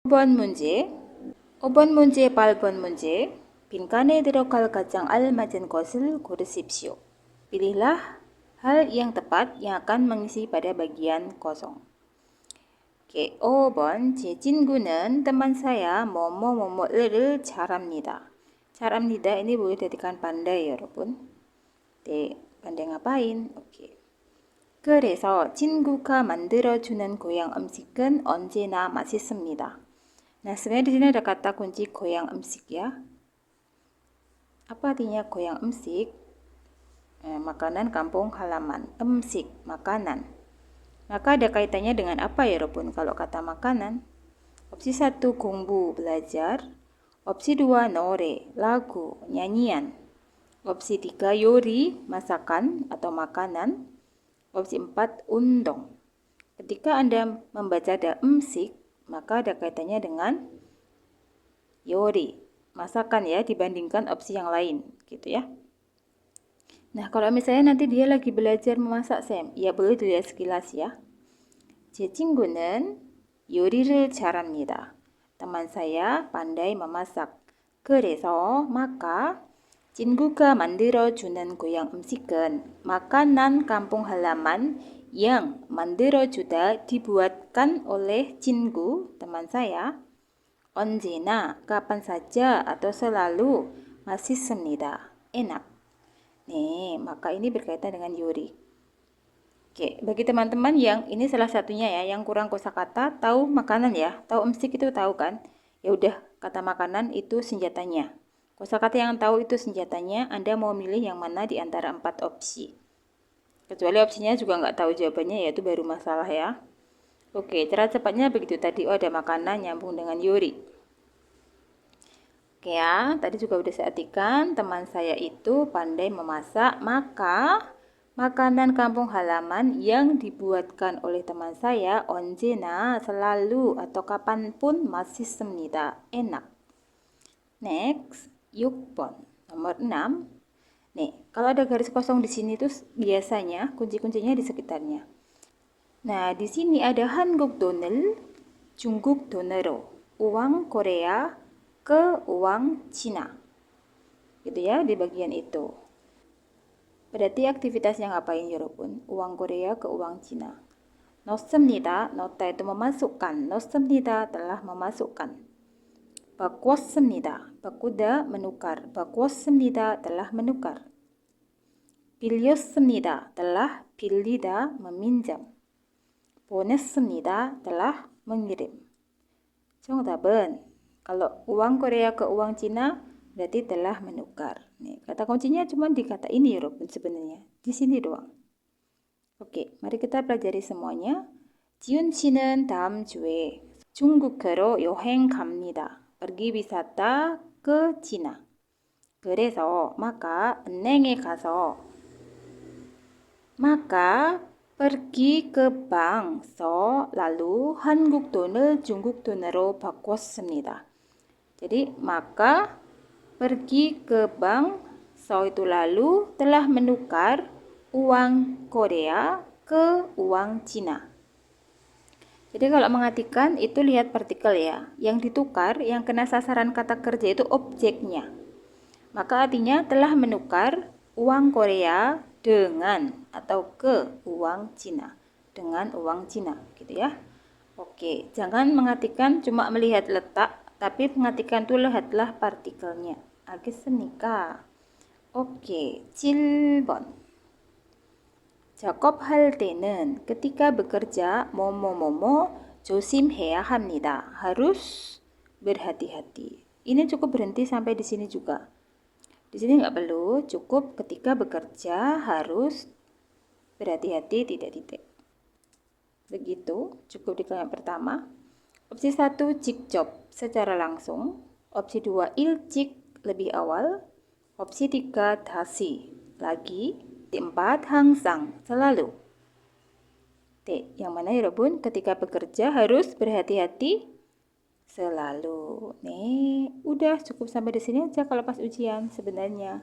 5번 문제. 5번 문제, 8번 문제. 빈칸에 들어갈 가장 al맞은 것을 고르십시오. Pilihlah hal yang tepat yang akan mengisi pada bagian kosong. Oke, 5번. 제 친구는 teman saya 뭐뭐뭐뭐를 잘합니다. 잘합니다 ini boleh dijadikan pandai ya, 여러분. 네, pandai ngapain? Oke. 그래서 친구가 만들어주는 고향 음식은 언제나 맛있습니다. Nah, sebenarnya di sini ada kata kunci goyang emsik ya. Apa artinya goyang emsik? Makanan kampung halaman. Emsik, makanan. Maka ada kaitannya dengan apa ya, Robun? Kalau kata makanan. Opsi 1, 공부, belajar. Opsi 2, 노래, lagu, nyanyian. Opsi 3, 요리, masakan atau makanan. Opsi 4, 운동. Ketika Anda membaca ada emsik, maka ada kaitannya dengan yori, masakan ya, dibandingkan opsi yang lain gitu ya. Nah, kalau misalnya nanti dia lagi belajar memasak, Sam, ya boleh dilihat sekilas ya. 제 친구는 요리를 잘합니다. Teman saya pandai memasak. 그래서 maka 친구가 만들어주는 고향 음식은 makanan kampung halaman yang 만들어주다 dibuatkan oleh 친구, teman saya, 언제나, kapan saja atau selalu, 맛있습니다. Enak. Nih, maka ini berkaitan dengan yuri. Oke, bagi teman-teman yang ini salah satunya ya, yang kurang kosakata, tahu makanan ya, tahu emsik itu tahu kan? Ya udah, kata makanan itu senjatanya. Kosakata yang tahu itu senjatanya, Anda mau milih yang mana di antara 4 opsi. Kecuali opsinya juga nggak tahu jawabannya, yaitu baru masalah ya. Oke, cara cepatnya begitu tadi. Oh, ada makanan nyambung dengan yuri. Oke ya, tadi juga udah saya artikan, teman saya itu pandai memasak, maka makanan kampung halaman yang dibuatkan oleh teman saya 언제나, selalu atau kapanpun 맛있습니다. Enak. Next, 6번. Nomor 6. Nih, kalau ada garis kosong di sini tuh biasanya kunci-kuncinya di sekitarnya. Nah, di sini ada 한국 돈을 중국 돈으로, uang Korea ke uang Cina. Gitu ya, di bagian itu. Berarti aktivitasnya ngapain ya, 여러분? Uang Korea ke uang Cina. 넣습니다. 넣다 itu memasukkan. 넣습니다 telah memasukkan. 바꿨습니다. 바꾸다 menukar. 바꿨습니다 telah menukar. 빌렸습니다 telah 빌리다 meminjam. 보냈습니다 telah mengirim. 정답은 kalau uang Korea ke uang Cina berarti telah menukar. Nih, kata kuncinya cuma di kata ini ya, Robin, sebenarnya. Di sini doang. Oke, mari kita pelajari semuanya. 지훈 씨는 다음 주에 중국으로 여행 갑니다. pergi wisata ke Cina. 그래서 maka 은행에 가서 maka pergi ke bank so lalu 한국 돈을 중국 돈으로 바꿨습니다. Jadi maka pergi ke bank so itu lalu telah menukar uang Korea ke uang Cina. Jadi kalau mengartikan itu lihat partikel ya. Yang ditukar, yang kena sasaran kata kerja itu objeknya. Maka artinya telah menukar uang Korea dengan atau ke uang Cina. Dengan uang Cina gitu ya. Oke, jangan mengartikan cuma melihat letak, tapi mengartikan tuh lihatlah partikelnya. 알겠습니까? Oke, 7번. 작업할 때는 ketika bekerja 뭐뭐뭐뭐 조심해야 합니다. harus berhati-hati. Ini cukup berhenti sampai di sini juga. Di sini nggak perlu, cukup ketika bekerja harus berhati-hati titik-titik. Begitu, cukup di kalimat pertama. Opsi 1 직접 secara langsung. Opsi 2 일찍 lebih awal. Opsi 3 다시 lagi. 4 항상 selalu. T, yang mana ya, Robun? Ketika bekerja harus berhati-hati selalu. Nih, udah cukup sampai di sini aja kalau pas ujian sebenarnya.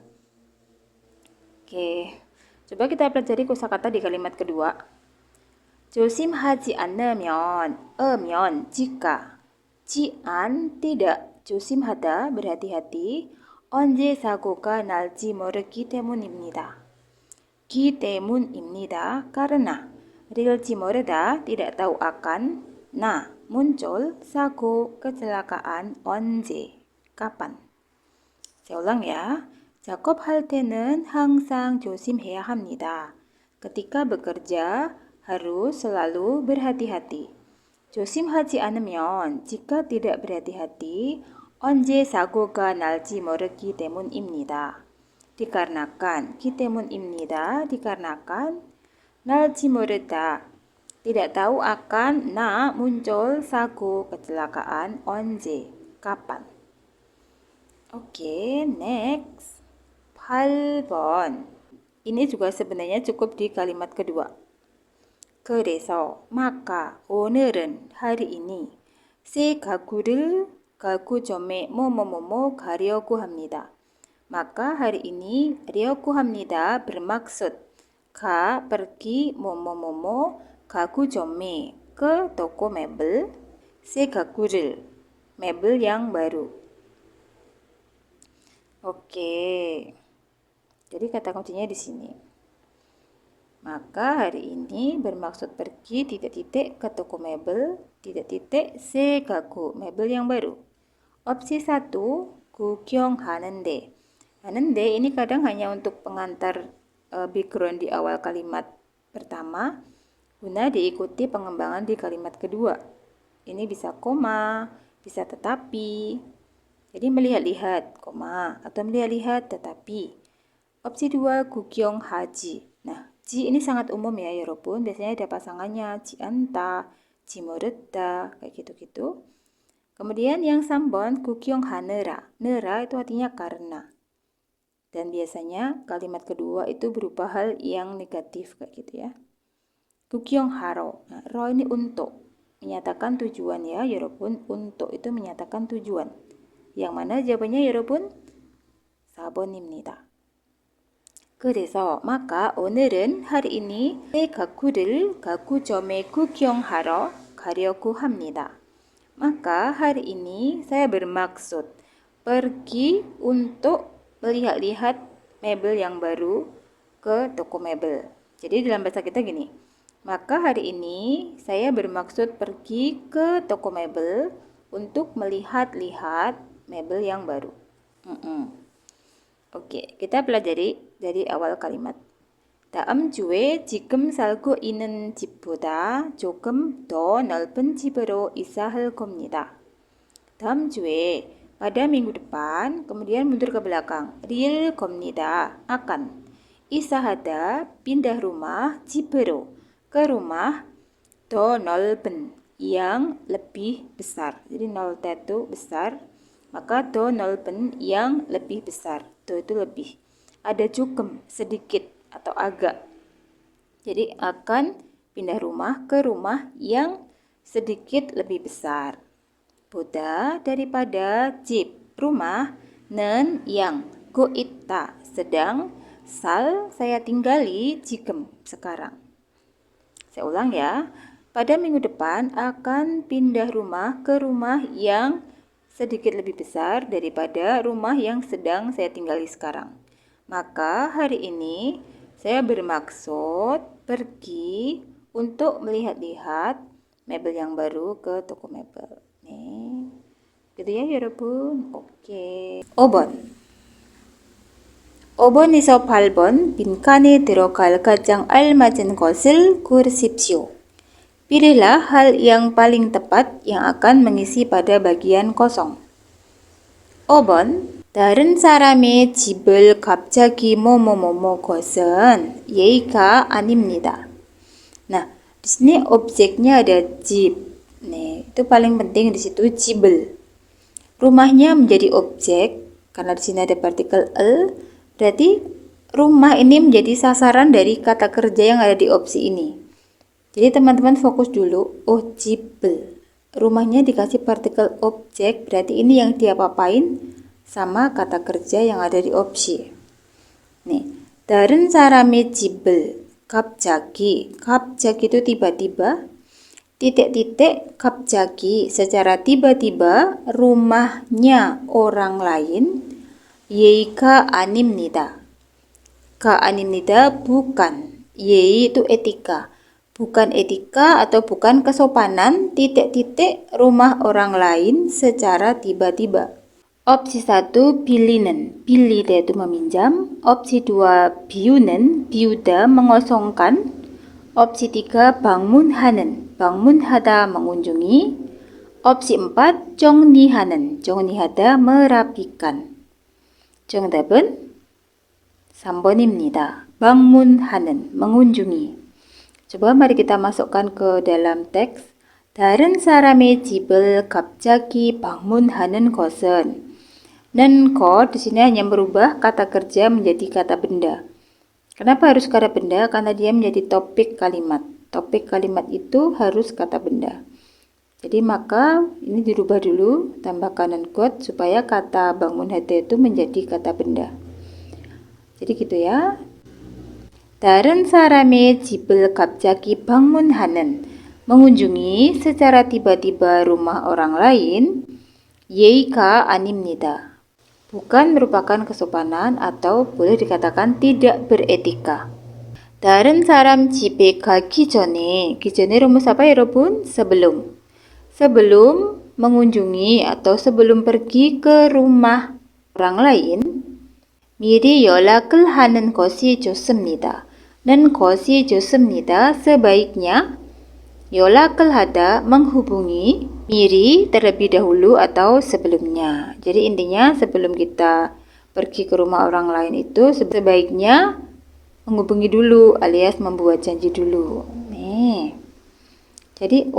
Oke, coba kita pelajari kosakata di kalimat kedua. 조심하지 않으면, jika. Cian tidak 조심하다 berhati-hati. 언제 사고가 날지 모르기 때문입니다. 기 때문입니다. karena ril지 모르다 tidak tahu akan. Nah, muncul sago kecelakaan 언제 kapan. Saya ulang ya. 작업할 때는 항상 조심해야 합니다. Ketika bekerja harus selalu berhati-hati. 조심하지 않으면 jika tidak berhati-hati 언제 사고가 날지 모르기 때문입니다. Dikarenakan ki 때문입니다. dikarenakan 날지 모르다 tidak tahu akan na muncul sago kecelakaan 언제 kapan. Oke, next 8번. Ini juga sebenarnya cukup di kalimat kedua. 그래서 maka 오늘은 hari ini 새 가구를 가구점에 뭐뭐뭐뭐 가려고 합니다. Maka hari ini 가려고 합니다 bermaksud pergi 뭐뭐뭐뭐 가구점에 ke toko mebel 새 가구를 mebel yang baru. Oke. Jadi kata kuncinya di sini. Maka hari ini bermaksud pergi titik-titik ke toko mebel titik-titik 새 가구 mebel yang baru. Opsi 1 구경하는데. 하는데 ini kadang hanya untuk pengantar background di awal kalimat pertama guna diikuti pengembangan di kalimat kedua. Ini bisa koma, bisa tetapi. Jadi melihat-lihat koma atau melihat-lihat tetapi. Opsi 2 구경하지. Nah, ji ini sangat umum ya, 여러분. Biasanya ada pasangannya ji anta, ji moredda, kayak gitu-gitu. Kemudian yang 3번 구경하느라. Nera itu artinya karena. Dan biasanya kalimat kedua itu berupa hal yang negatif kayak gitu ya. 구경하러. Nah, ro ini untuk menyatakan tujuan ya, 여러분. Untuk itu menyatakan tujuan. Yang mana jawabannya 여러분? 4번입니다. 그래서 maka 오늘은 hari ini 새 가구를 가구점에 구경하러 가려고 합니다. Maka hari ini saya bermaksud pergi untuk melihat-lihat mebel yang baru ke toko mebel. Jadi dalam bahasa kita gini. Maka hari ini saya bermaksud pergi ke toko mebel untuk melihat-lihat mebel yang baru. Oke, kita pelajari dari awal kalimat. 다음 주에 지금 살고 있는 집보다 조금 더 넓은 집으로 이사할 겁니다. 다음 주에 pada minggu depan, kemudian mundur ke belakang. 릴 겁니다. akan. 이사하다 pindah rumah, 집으로 ke rumah, 더 넓은 yang lebih besar. Jadi nolta itu besar, maka 더 넓은 yang lebih besar. Itu lebih. Ada cukem sedikit atau agak. Jadi akan pindah rumah ke rumah yang sedikit lebih besar. 보다 daripada 집 rumah, nen yang goita sedang, sal saya tinggali 지금 sekarang. Saya ulang ya. Pada minggu depan akan pindah rumah ke rumah yang sedikit lebih besar daripada rumah yang sedang saya tinggali sekarang. Maka hari ini saya bermaksud pergi untuk melihat-lihat mebel yang baru ke toko mebel. Nih, gitu ya, 여러분. 오케이. 5번. 5번에서 8번 빈칸에 들어갈 가장 알맞은 것을 고르십시오. Pilihlah hal yang paling tepat yang akan mengisi pada bagian kosong. 5번. 다른 사람의 집을 갑자기 뭐뭐뭐뭐 것은 예의가 아닙니다. Nah, di sini objeknya ada 집. Nih, itu paling penting di situ 집을. Rumahnya menjadi objek karena di sini ada partikel el. Berarti rumah ini menjadi sasaran dari kata kerja yang ada di opsi ini. Jadi teman-teman fokus dulu. Oh, 집을. Rumahnya dikasih partikel objek, berarti ini yang dia papain sama kata kerja yang ada di opsi. Nih, 다른 사람의 집을 갑자기 itu tiba-tiba. titik-titik 갑자기 secara tiba-tiba rumahnya orang lain 예의가 아닙니다. 가 a닙니다 bukan. 예의 itu etika. Bukan etika atau bukan kesopanan titik-titik rumah orang lain secara tiba-tiba. Opsi 1 빌리는, 빌리다 itu meminjam. Opsi 2 비우는, 비우다 mengosongkan. Opsi 3 방문하는, 방문하다 mengunjungi. Opsi 4 정리하는, 정리하다 merapikan. 정답은 3번입니다. 방문하는, mengunjungi. Coba mari kita masukkan ke dalam teks. 다른 사람의 집을 갑자기 방문하는 것은. 는 것 di sini hanya merubah kata kerja menjadi kata benda. Kenapa harus kata benda? Karena dia menjadi topik kalimat. Topik kalimat itu harus kata benda. Jadi maka ini dirubah dulu, tambahkan 는 것 supaya kata 방문하다 itu menjadi kata benda. Jadi gitu ya. 다른 사람의 집을 갑자기 방문하는, mengunjungi secara tiba-tiba rumah orang lain, 예의가 아닙니다. Bukan merupakan kesopanan atau boleh dikatakan tidak beretika. 다른 사람 집에 가기 전에, 기전에 rumus apa ya 여러분? Sebelum. Sebelum mengunjungi atau sebelum pergi ke rumah orang lain, 미리 연락을 하는 것이 좋습니다. 는 것이 좋습니다. Sebaiknya 연락을 하다 menghubungi, 미리 terlebih dahulu atau sebelumnya. Jadi intinya sebelum kita pergi ke rumah orang lain itu sebaiknya menghubungi dulu alias membuat janji dulu. Nih. Jadi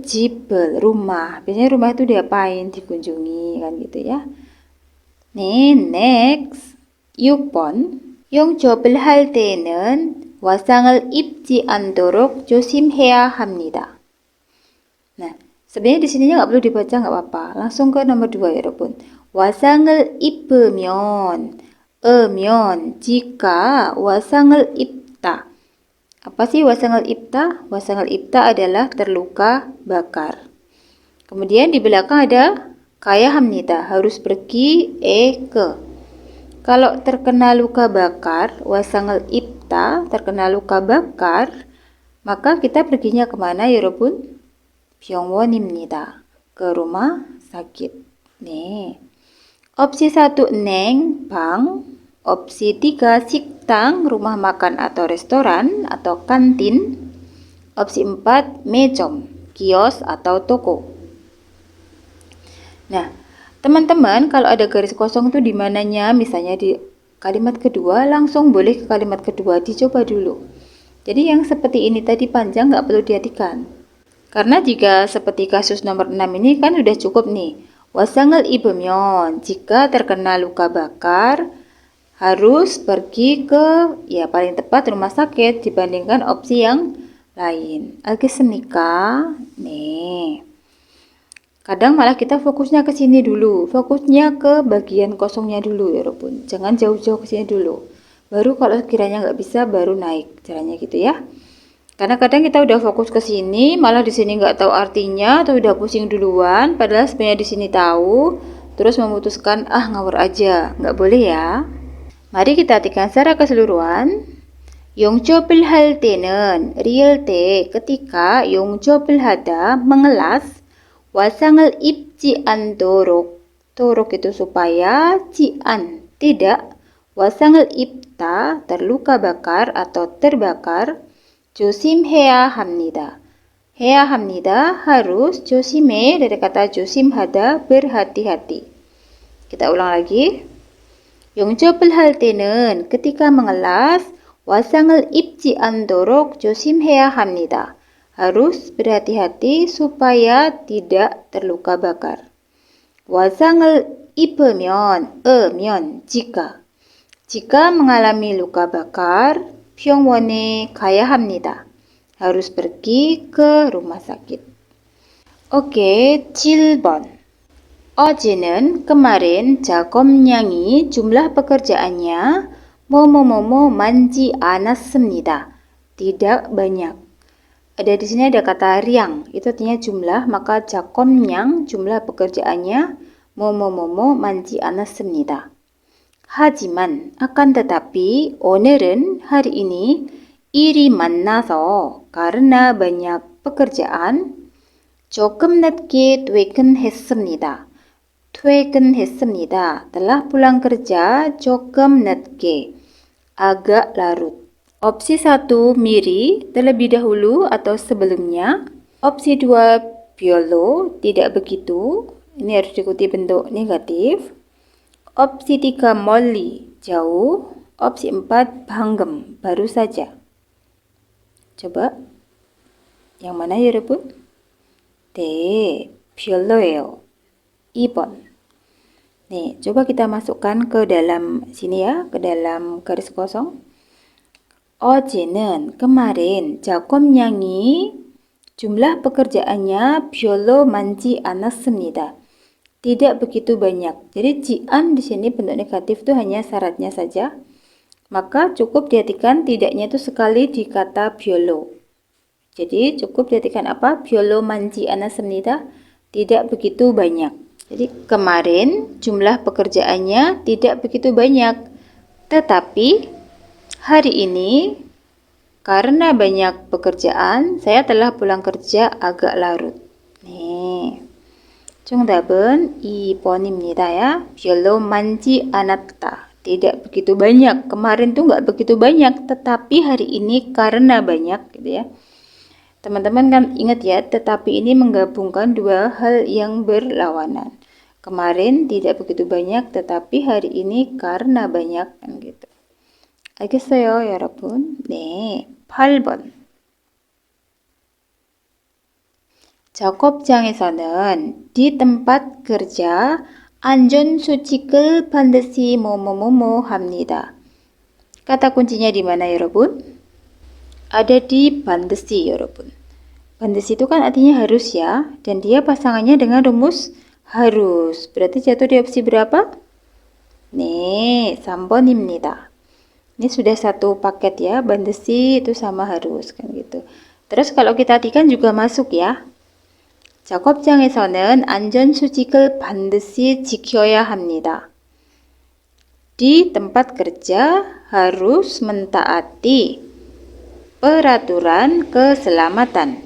집을 rumah. Biasanya rumah itu diapain? Dikunjungi kan gitu ya. 네, next. 6번. 용접을 할 때에는 와상을 입지 않도록 조심해야 합니다. Nah, sebenarnya di sininya nggak perlu dibaca, nggak apa-apa. Langsung ke nomor 2 ya, 여러분. 와상을 입으면, jika 와상을 입다. Apa sih wasangul ibta? Wasangul ibta adalah terluka bakar. Kemudian di belakang ada kaya hamnida, harus pergi ke. Kalau terkena luka bakar, wasangul ibta, terkena luka bakar, maka kita perginya kemana ya 여러분? 병원입니다. Ke rumah sakit. 네. Opsi 1 neng, bang. Opsi 3 식당, rumah makan atau restoran atau kantin. Opsi 4 매점, kios atau toko. Nah, teman-teman kalau ada garis kosong itu di mananya? Misalnya di kalimat kedua, langsung boleh ke kalimat kedua, dicoba dulu. Jadi yang seperti ini tadi panjang nggak perlu dihatikan. Karena jika seperti kasus nomor 6 ini kan sudah cukup nih. wasangul ib으면, jika terkena luka bakar, harus pergi ke, ya paling tepat rumah sakit dibandingkan opsi yang lain. 알겠습니까? nih. Kadang malah kita fokusnya ke sini dulu, fokusnya ke bagian kosongnya dulu ya 여러분. Jangan jauh-jauh ke sini dulu. Baru kalau kiranya nggak bisa baru naik, caranya gitu ya. Karena kadang kita udah fokus ke sini, malah di sini nggak tahu artinya atau udah pusing duluan, padahal sebenarnya di sini tahu, terus memutuskan ngawur aja, nggak boleh ya. Mari kita artikan secara keseluruhan. 용접을 할 때는 real 때 ketika 용접을 하다 mengelas 와상을 입지 않도록 도록 itu supaya cian tidak 와상을 입다 terluka bakar atau terbakar 조심해야 합니다. 해야 합니다 harus 조심해 dari kata 조심하다 berhati-hati. Kita ulang lagi. 용접을 할 때는 ketika mengelas 와상을 입지 않도록 조심해야 합니다. Harus berhati-hati supaya tidak terluka bakar. 와상을 입으면, jika mengalami luka bakar, 병원에 가야 합니다. Harus pergi ke rumah sakit. Oke, 7번. 어제는 kemarin 작업량이 jumlah pekerjaannya 뭐뭐뭐뭐 많지 않았습니다. Tidak banyak. Ada di sini ada kata riang, itu artinya jumlah, maka 자kom냥 jumlah pekerjaannya 뭐뭐뭐뭐 많지 않았습니다. 하지만 akan tetapi 오늘은 hari ini 일이 많아서 karena banyak pekerjaan 조금 늦게 퇴근했습니다. 퇴근했습니다. Telah pulang kerja 조금 늦게, agak larut. Opsi 1 miri, terlebih dahulu atau sebelumnya. Opsi 2 별로, tidak begitu. Ini harus diikuti bentuk negatif. Opsi 3 멀리, jauh. Opsi 4 방금, baru saja. Coba, yang mana ya 여러분? 네, 별로예요. 2번. Nih, coba kita masukkan ke dalam sini ya, ke dalam garis kosong. 어제는 kemarin 작업량이 jumlah pekerjaannya 별로 많지 않았습니다. Tidak begitu banyak. Jadi jian di sini bentuk negatif itu hanya syaratnya saja. Maka cukup diartikan tidaknya itu sekali di kata 별로. Jadi cukup diartikan apa? 별로 많지 않았습니다. Tidak begitu banyak. Jadi kemarin jumlah pekerjaannya tidak begitu banyak. Tetapi hari ini, karena banyak pekerjaan, saya telah pulang kerja agak larut. 네, 정답은 2번입니다 ya. 별로 많지 않았다. Tidak begitu banyak. Kemarin tuh nggak begitu banyak, tetapi hari ini karena banyak, gitu ya. Teman-teman kan ingat ya, tetapi ini menggabungkan dua hal yang berlawanan. Kemarin tidak begitu banyak, tetapi hari ini karena banyak, kan gitu. 알겠어요, 여러분? 네, 8번. 작업장에서는 di tempat kerja 안전수칙을 반드시 뭐뭐뭐뭐 합니다. Kata kuncinya di mana, 여러분? Ada di 반드시, 여러분. 반드시 itu kan artinya harus ya, dan dia pasangannya dengan rumus harus. Berarti jatuh di opsi berapa? 네, 3번입니다. Ini sudah satu paket ya, 반드시 itu sama harus kan gitu. Terus kalau kita artikan juga masuk ya. 작업장에서는 안전수칙을 반드시 지켜야 합니다. Di tempat kerja harus mentaati peraturan keselamatan.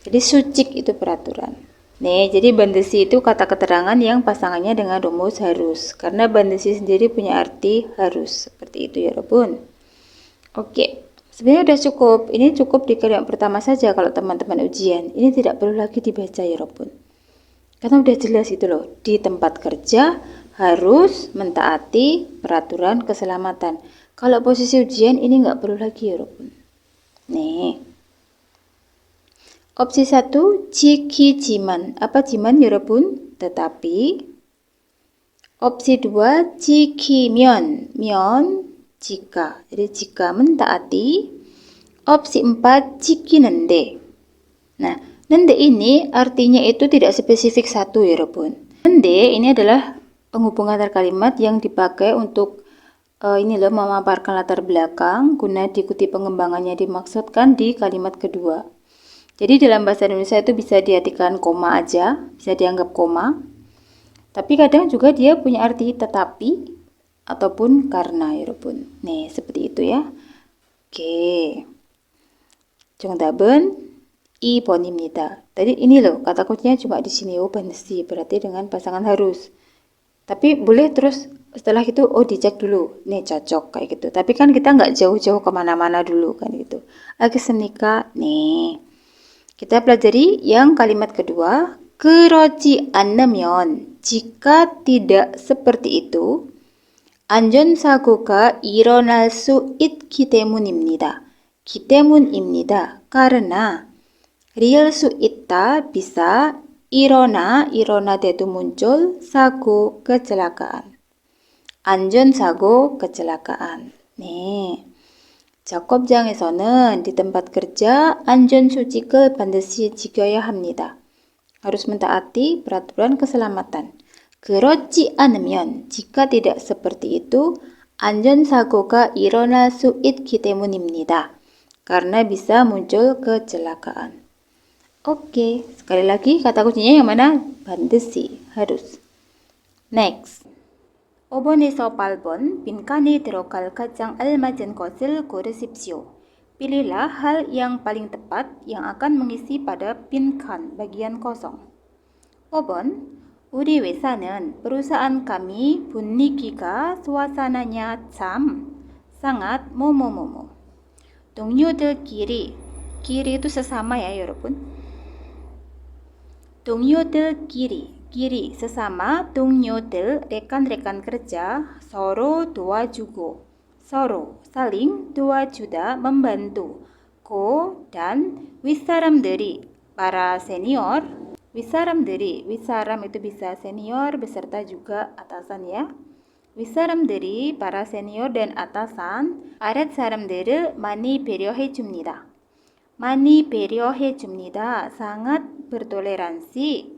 Jadi sucik itu peraturan. Nih, jadi 반드시 itu kata keterangan yang pasangannya dengan rumus harus. Karena 반드시 sendiri punya arti harus. Seperti itu ya, 여러분. Oke, sebenarnya udah cukup. Ini cukup di kalimat pertama saja kalau teman-teman ujian. Ini tidak perlu lagi dibaca ya, 여러분. Karena udah jelas itu loh. Di tempat kerja harus mentaati peraturan keselamatan. Kalau posisi ujian ini nggak perlu lagi ya, 여러분. Nih. Opsi 1, 지키지만. Apa jiman, 여러분? Tetapi. Opsi 2, 지키면. 면, jika. Jadi jika mentaati. Opsi 4, 지키는데. Nah, nende ini artinya itu tidak spesifik satu, 여러분. Nende ini adalah penghubung antar kalimat yang dipakai untuk ini loh, memaparkan latar belakang guna diikuti pengembangannya dimaksudkan di kalimat kedua. Jadi dalam bahasa Indonesia itu bisa diartikan koma aja, bisa dianggap koma. Tapi kadang juga dia punya arti tetapi ataupun karena, 여러분. Nih, seperti itu ya. Oke. 정답은 2번입니다. Tadi ini loh, kata kuncinya cuma di sini, 반드시, berarti dengan pasangan harus. Tapi boleh terus setelah itu, dicek dulu. Nih, cocok kayak gitu. Tapi kan kita nggak jauh-jauh kemana-mana dulu kan gitu. 알겠습니까? nih. Kita pelajari yang kalimat kedua. 그러지 않으면, jika tidak seperti itu, 안전사고가 일어날 수 있기 때문입니다. 기 때문입니다. karena real 수 있다, bisa, 일어나 돼도 muncul, 사고, kecelakaan. 안전사고, kecelakaan. 네. 작업장에서는 di tempat kerja 안전수칙을 반드시 지켜야 합니다. Harus mentaati peraturan keselamatan. 그렇지 않으면, jika tidak seperti itu, 안전사고가 일어날 수 있기 때문입니다. karena bisa muncul kecelakaan. Oke, sekali lagi kata kuncinya yang mana? 반드시, harus. Next. 5번에서 8번 빈칸에 들어갈 가장 알맞은 것을 고르십시오. Pilihlah hal yang paling tepat yang akan mengisi pada 빈칸, bagian kosong. 5번. 우리 회사는 perusahaan kami 분위기가 suasananya 참 sangat 뭐뭐뭐뭐. 동료들끼리, kiri itu sesama ya 여러분. 동료들끼리, kiri sesama, 동료들 rekan-rekan kerja, 서로 도와주고, 서로 saling doajuda membantu, 고 dan 윗사람들이 para senior, 윗사람들이, 윗사람 itu bisa senior beserta juga atasan ya. 윗사람들이 para senior dan atasan 아랫사람들을 많이 배려해 줍니다. 많이 배려해 줍니다. sangat bertoleransi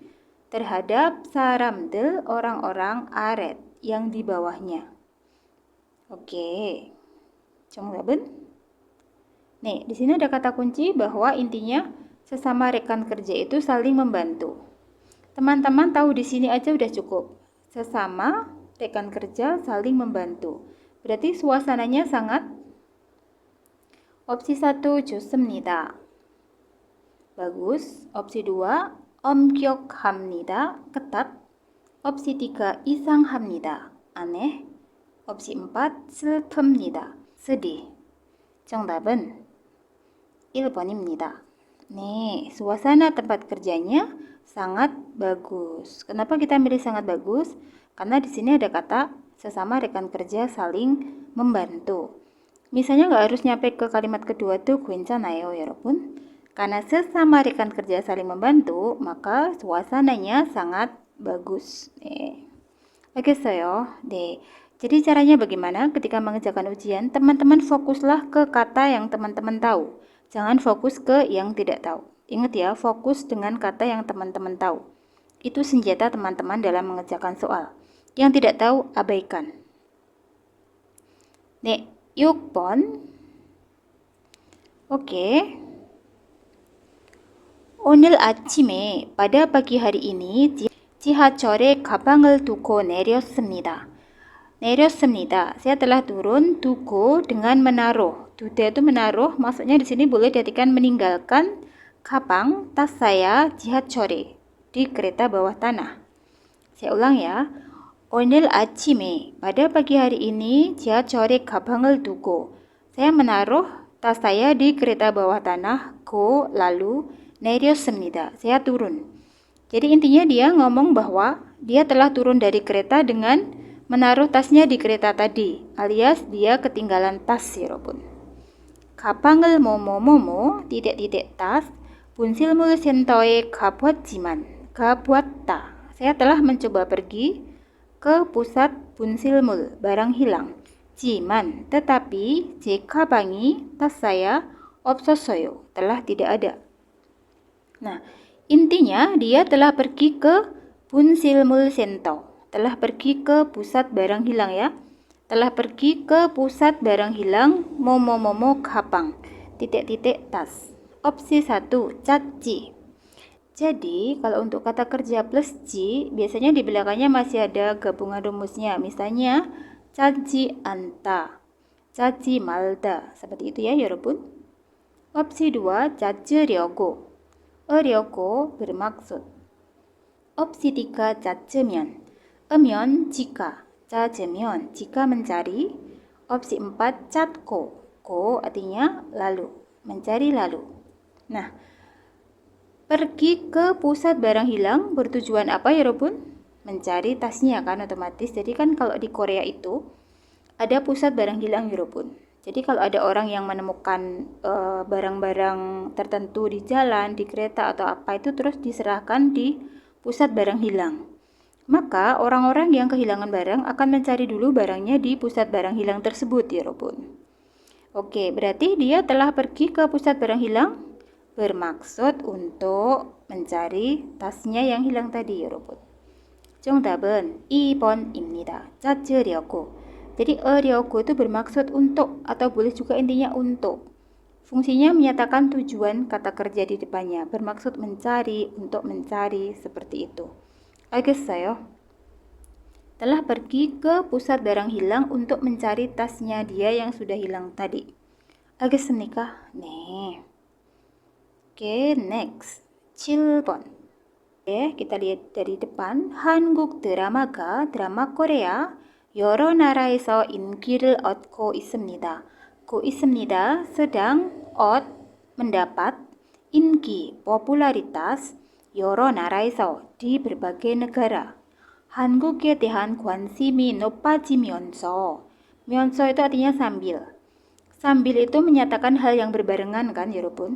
terhadap saram들, orang-orang aret yang di bawahnya. Oke. 정답은? Nih, di sini ada kata kunci bahwa intinya sesama rekan kerja itu saling membantu. Teman-teman tahu di sini aja udah cukup. Sesama rekan kerja saling membantu. Berarti suasananya sangat. Opsi 1 좋습니다. bagus. Opsi 2 엄격합니다. ketat. Opsi 3 이상합니다. aneh. Opsi 4 슬픕니다. sedih. 정답은 1번입니다. Nih, suasana tempat kerjanya sangat bagus. Kenapa kita milih sangat bagus? Karena di sini ada kata sesama rekan kerja saling membantu. Misalnya nggak harus nyampe ke kalimat kedua tuh 괜찮아요, 여러분. Karena sesama rekan kerja saling membantu, maka suasananya sangat bagus. 알겠어요? 네. Jadi caranya bagaimana? Ketika mengerjakan ujian, teman-teman fokuslah ke kata yang teman-teman tahu. Jangan fokus ke yang tidak tahu. Ingat ya, fokus dengan kata yang teman-teman tahu. Itu senjata teman-teman dalam mengerjakan soal. Yang tidak tahu, abaikan. 네, 6번. Oke. 오늘 아침에, pada pagi hari ini, 지하철에 가방을 두고 내렸습니다. 내렸습니다. Saya telah turun, 두고 dengan menaruh. 두다 itu menaruh, maksudnya di sini boleh diartikan meninggalkan 가방, tas saya 지하철에, di kereta bawah tanah. Saya ulang ya. 오늘 아침에, pada pagi hari ini, 지하철에 가방을 두고, saya menaruh tas saya di kereta bawah tanah, 고, lalu, 내렸습니다. Saya turun. Jadi intinya dia ngomong bahwa dia telah turun dari kereta dengan menaruh tasnya di kereta tadi, alias dia ketinggalan tas, 여러분. 가방을 뭐뭐뭐뭐, titik-titik tas, 분실물 센터에 가보았지만, 가보았다. Saya telah mencoba pergi ke pusat 분실물, barang hilang. 지만, tetapi, 제 가방이, tas saya, 없었어요, telah tidak ada. Nah, intinya dia telah pergi ke 분실물 센터, telah pergi ke pusat barang hilang ya. Telah pergi ke pusat barang hilang, 뭐뭐뭐뭐 가방, titik-titik tas. Opsi 1, 짰지. Jadi, kalau untuk kata kerja plus 지, biasanya di belakangnya masih ada gabungan rumusnya. Misalnya, 짜지 않다, 짜지 말다. Seperti itu ya, 여러분. Opsi 2, 짰으려고. 으려고 bermaksud. Opsi 3, 짰으면. 으면 jika. 짰으면 jika mencari. Opsi 4, 짰고. 고 artinya lalu, mencari lalu. Nah, pergi ke pusat barang hilang bertujuan apa ya, Robun? Mencari tasnya kan otomatis. Jadi kan kalau di Korea itu ada pusat barang hilang ya, Robun. Jadi kalau ada orang yang menemukan barang-barang tertentu di jalan, di kereta atau apa itu terus diserahkan di pusat barang hilang. Maka orang-orang yang kehilangan barang akan mencari dulu barangnya di pusat barang hilang tersebut ya, Robun. Oke, berarti dia telah pergi ke pusat barang hilang bermaksud untuk mencari tasnya yang hilang tadi, 여러분. 정답은 2번입니다. 찾으려고. Jadi 으려고 itu bermaksud untuk atau boleh juga intinya untuk. Fungsinya menyatakan tujuan kata kerja di depannya, bermaksud mencari, untuk mencari, seperti itu. 알겠어요. Telah pergi ke pusat barang hilang untuk mencari tasnya dia yang sudah hilang tadi. 알겠습니까? 네. Oke, next. 7번. kita lihat dari depan. 한국 드라마가 드라마 코리아 여러 나라에서 인기를 얻고 있습니다. sedang mendapat inki popularitas 여러 나라에서 di berbagai negara. 한국에 대한 관심이 높아지면서 면서 itu artinya sambil. Sambil itu menyatakan hal yang berbarengan kan 여러분.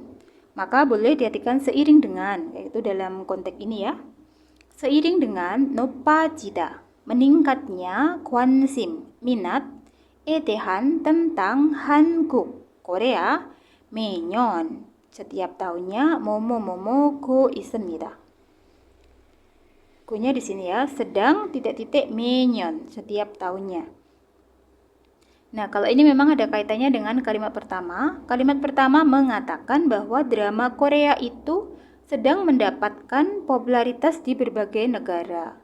Maka boleh diartikan seiring dengan, yaitu dalam konteks ini ya. Seiring dengan 높아지다, meningkatnya 관심, minat, 대한 tentang 한국, Korea, 매년, setiap tahunnya 뭐뭐뭐뭐 있습니다. Gonya di sini ya, sedang titik-titik 매년, setiap tahunnya. Nah, kalau ini memang ada kaitannya dengan kalimat pertama. Kalimat pertama mengatakan bahwa drama Korea itu sedang mendapatkan popularitas di berbagai negara.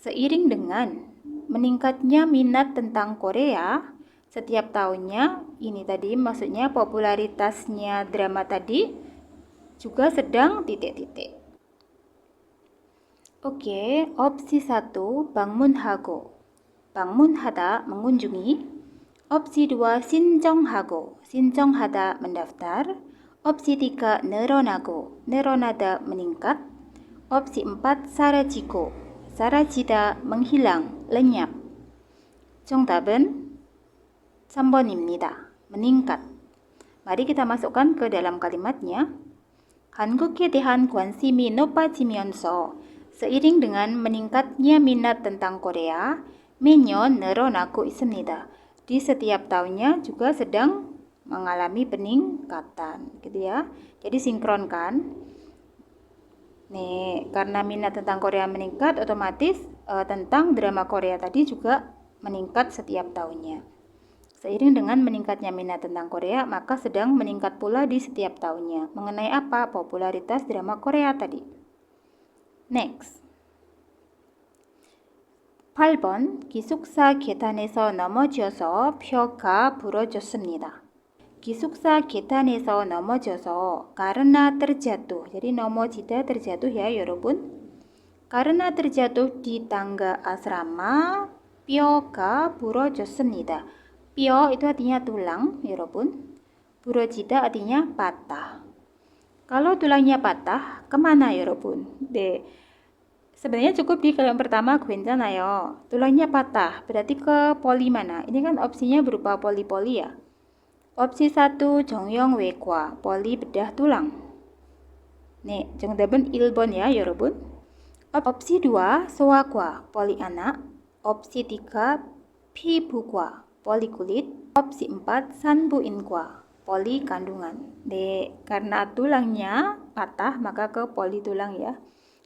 Seiring dengan meningkatnya minat tentang Korea setiap tahunnya, ini tadi maksudnya popularitasnya drama tadi juga sedang titik-titik. Oke, opsi 1 방문하고. 방문하다 mengunjungi. opsi 2 신청하고. 신청하다 mendaftar. opsi 3 늘어나고. 늘어나다 meningkat. opsi 4 사라지고. 사라지다 menghilang, lenyap. 정답은 3번입니다. meningkat. Mari kita masukkan ke dalam kalimatnya. 한국에 대한 관심이 높아지면서 seiring dengan meningkatnya minat tentang Korea, 매년 늘어나고 있습니다. Di setiap tahunnya juga sedang mengalami peningkatan, gitu ya. Jadi sinkronkan. Nih, karena minat tentang Korea meningkat, otomatis tentang drama Korea tadi juga meningkat setiap tahunnya. Seiring dengan meningkatnya minat tentang Korea, maka sedang meningkat pula di setiap tahunnya. Mengenai apa? Popularitas drama Korea tadi. Next. 8번. 기숙사 계단에서 넘어져서 뼈가 부러졌습니다. 기숙사 계단에서 넘어져서 karena terjatuh. Jadi 넘어지다 terjatuh ya, 여러분. Karena terjatuh di tangga asrama, 뼈가 부러졌습니다. 뼈 itu artinya tulang, 여러분. 부러지다 artinya patah. Kalau tulangnya patah, kemana 여러분? Sebenarnya cukup di kalimat pertama 괜찮아요. Tulangnya patah, berarti ke poli mana? Ini kan opsinya berupa poli-poli ya. opsi 1 정형외과, poli bedah tulang. 네, 정답은 1번 ya, 여러분. opsi 2 소아과, poli anak. opsi 3 피부과, poli kulit. opsi 4 산부인과, poli kandungan. 네, karena tulangnya patah maka ke poli tulang ya.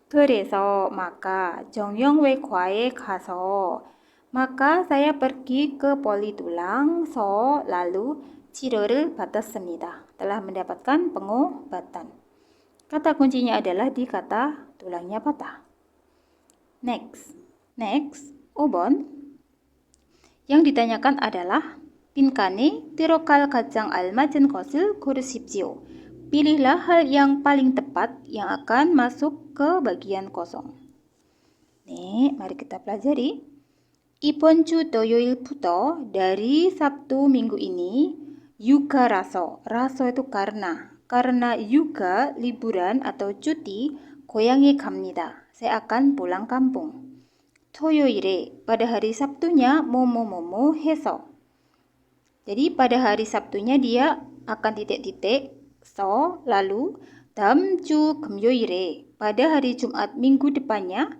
그래서 maka 정형외과에 가서, maka saya pergi ke poli tulang, lalu 치료를 받았습니다. Telah mendapatkan pengobatan. Kata kuncinya adalah di kata tulangnya patah. Next, 5번. Yang ditanyakan adalah 빈칸에 들어갈 가장 알맞은 것을 고르십시오. Pilihlah hal yang paling tepat yang akan masuk ke bagian kosong. Nih, mari kita pelajari. 이번 주 토요일부터, dari Sabtu minggu ini, 육아라서, raso itu karena yuga liburan atau cuti, 고향에 갑니다. Saya akan pulang kampung. 토요일에, pada hari Sabtunya, 뭐뭐뭐뭐 해서. Jadi pada hari Sabtunya dia akan titik-titik, lalu 다음 주 금요일에, pada hari Jumat minggu depannya,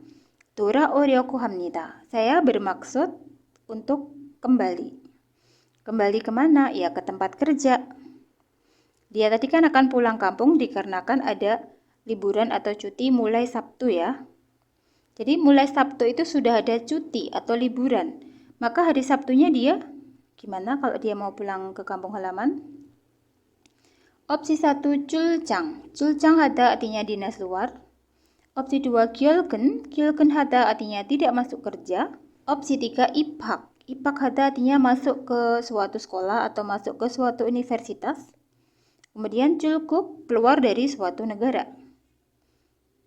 돌아오려고 합니다. Saya bermaksud untuk kembali. Kembali kemana? Ya, ke tempat kerja. Dia tadi kan akan pulang kampung dikarenakan ada liburan atau cuti mulai Sabtu ya. Jadi mulai Sabtu itu sudah ada cuti atau liburan. Maka hari Sabtunya dia gimana kalau dia mau pulang ke kampung halaman? Opsi 1 출장. 출장 hada artinya dinas luar. Opsi 2 gyolken. Gyolken hada artinya tidak masuk kerja. Opsi 3 ibhak. Ibhak hada artinya masuk ke suatu sekolah atau masuk ke suatu universitas. Kemudian culkup, keluar dari suatu negara.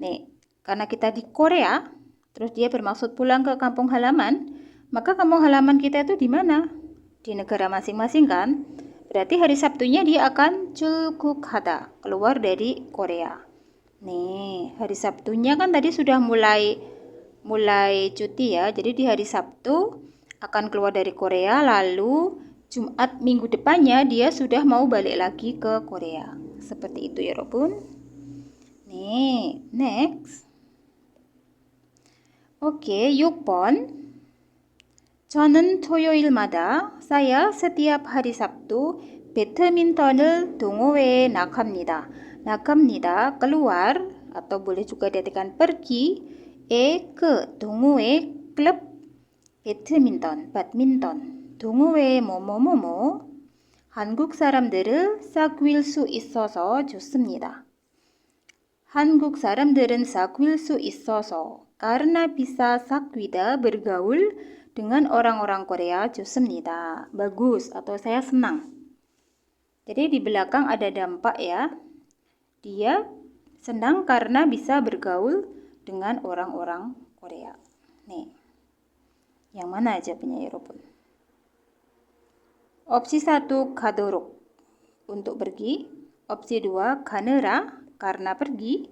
Nih, karena kita di Korea, terus dia bermaksud pulang ke kampung halaman, maka kampung halaman kita itu di mana? Di negara masing-masing kan? Berarti hari Sabtunya dia akan culkukhada, keluar dari Korea. Nih, hari Sabtunya kan tadi sudah mulai cuti ya. Jadi di hari Sabtu akan keluar dari Korea, lalu Jumat minggu depannya dia sudah mau balik lagi ke Korea. Seperti itu ya, Robun. Nih, next. Oke, 6번. 저는 토요일마다 saya setiap hari Sabtu 배드민턴을 동호회에 나갑니다. 나갑니다, keluar atau boleh juga diartikan pergi. ke 동호회 klub badminton. 동호회 뭐뭐뭐뭐. 한국 사람들을 사귈 수 있어서 좋습니다. 한국 사람들은 사귈 수 있어서 karena bisa sakwida bergaul dengan orang-orang Korea 좋습니다. Bagus atau saya senang. Jadi di belakang ada dampak ya. Dia senang karena bisa bergaul dengan orang-orang Korea. Nih. Yang mana jawabannya ya, Robun? Opsi 1 가도록 untuk pergi. Opsi 2 가느라 karena pergi.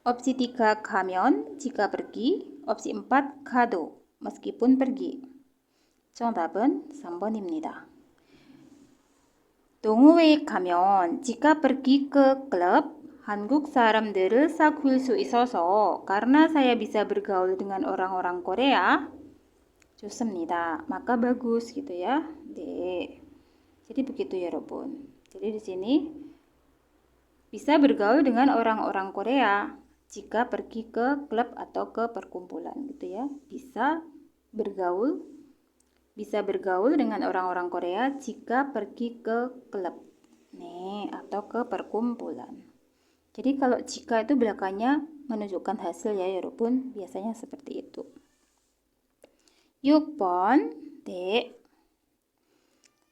Opsi 3 가면 jika pergi. Opsi 4 가도 meskipun pergi. 정답은 3번입니다. 동호회에 가면 jika pergi ke klub 한국 사람들을 사귈 수 있어서 karena saya bisa bergaul dengan orang-orang Korea 좋습니다. maka bagus gitu ya. D. Jadi begitu ya, Robun. Jadi di sini bisa bergaul dengan orang-orang Korea jika pergi ke klub atau ke perkumpulan gitu ya. Bisa bergaul dengan orang-orang Korea jika pergi ke klub. Nih, atau ke perkumpulan. Jadi kalau jika itu belakangnya menunjukkan hasil ya, Robun. Biasanya seperti itu. 6번. 네.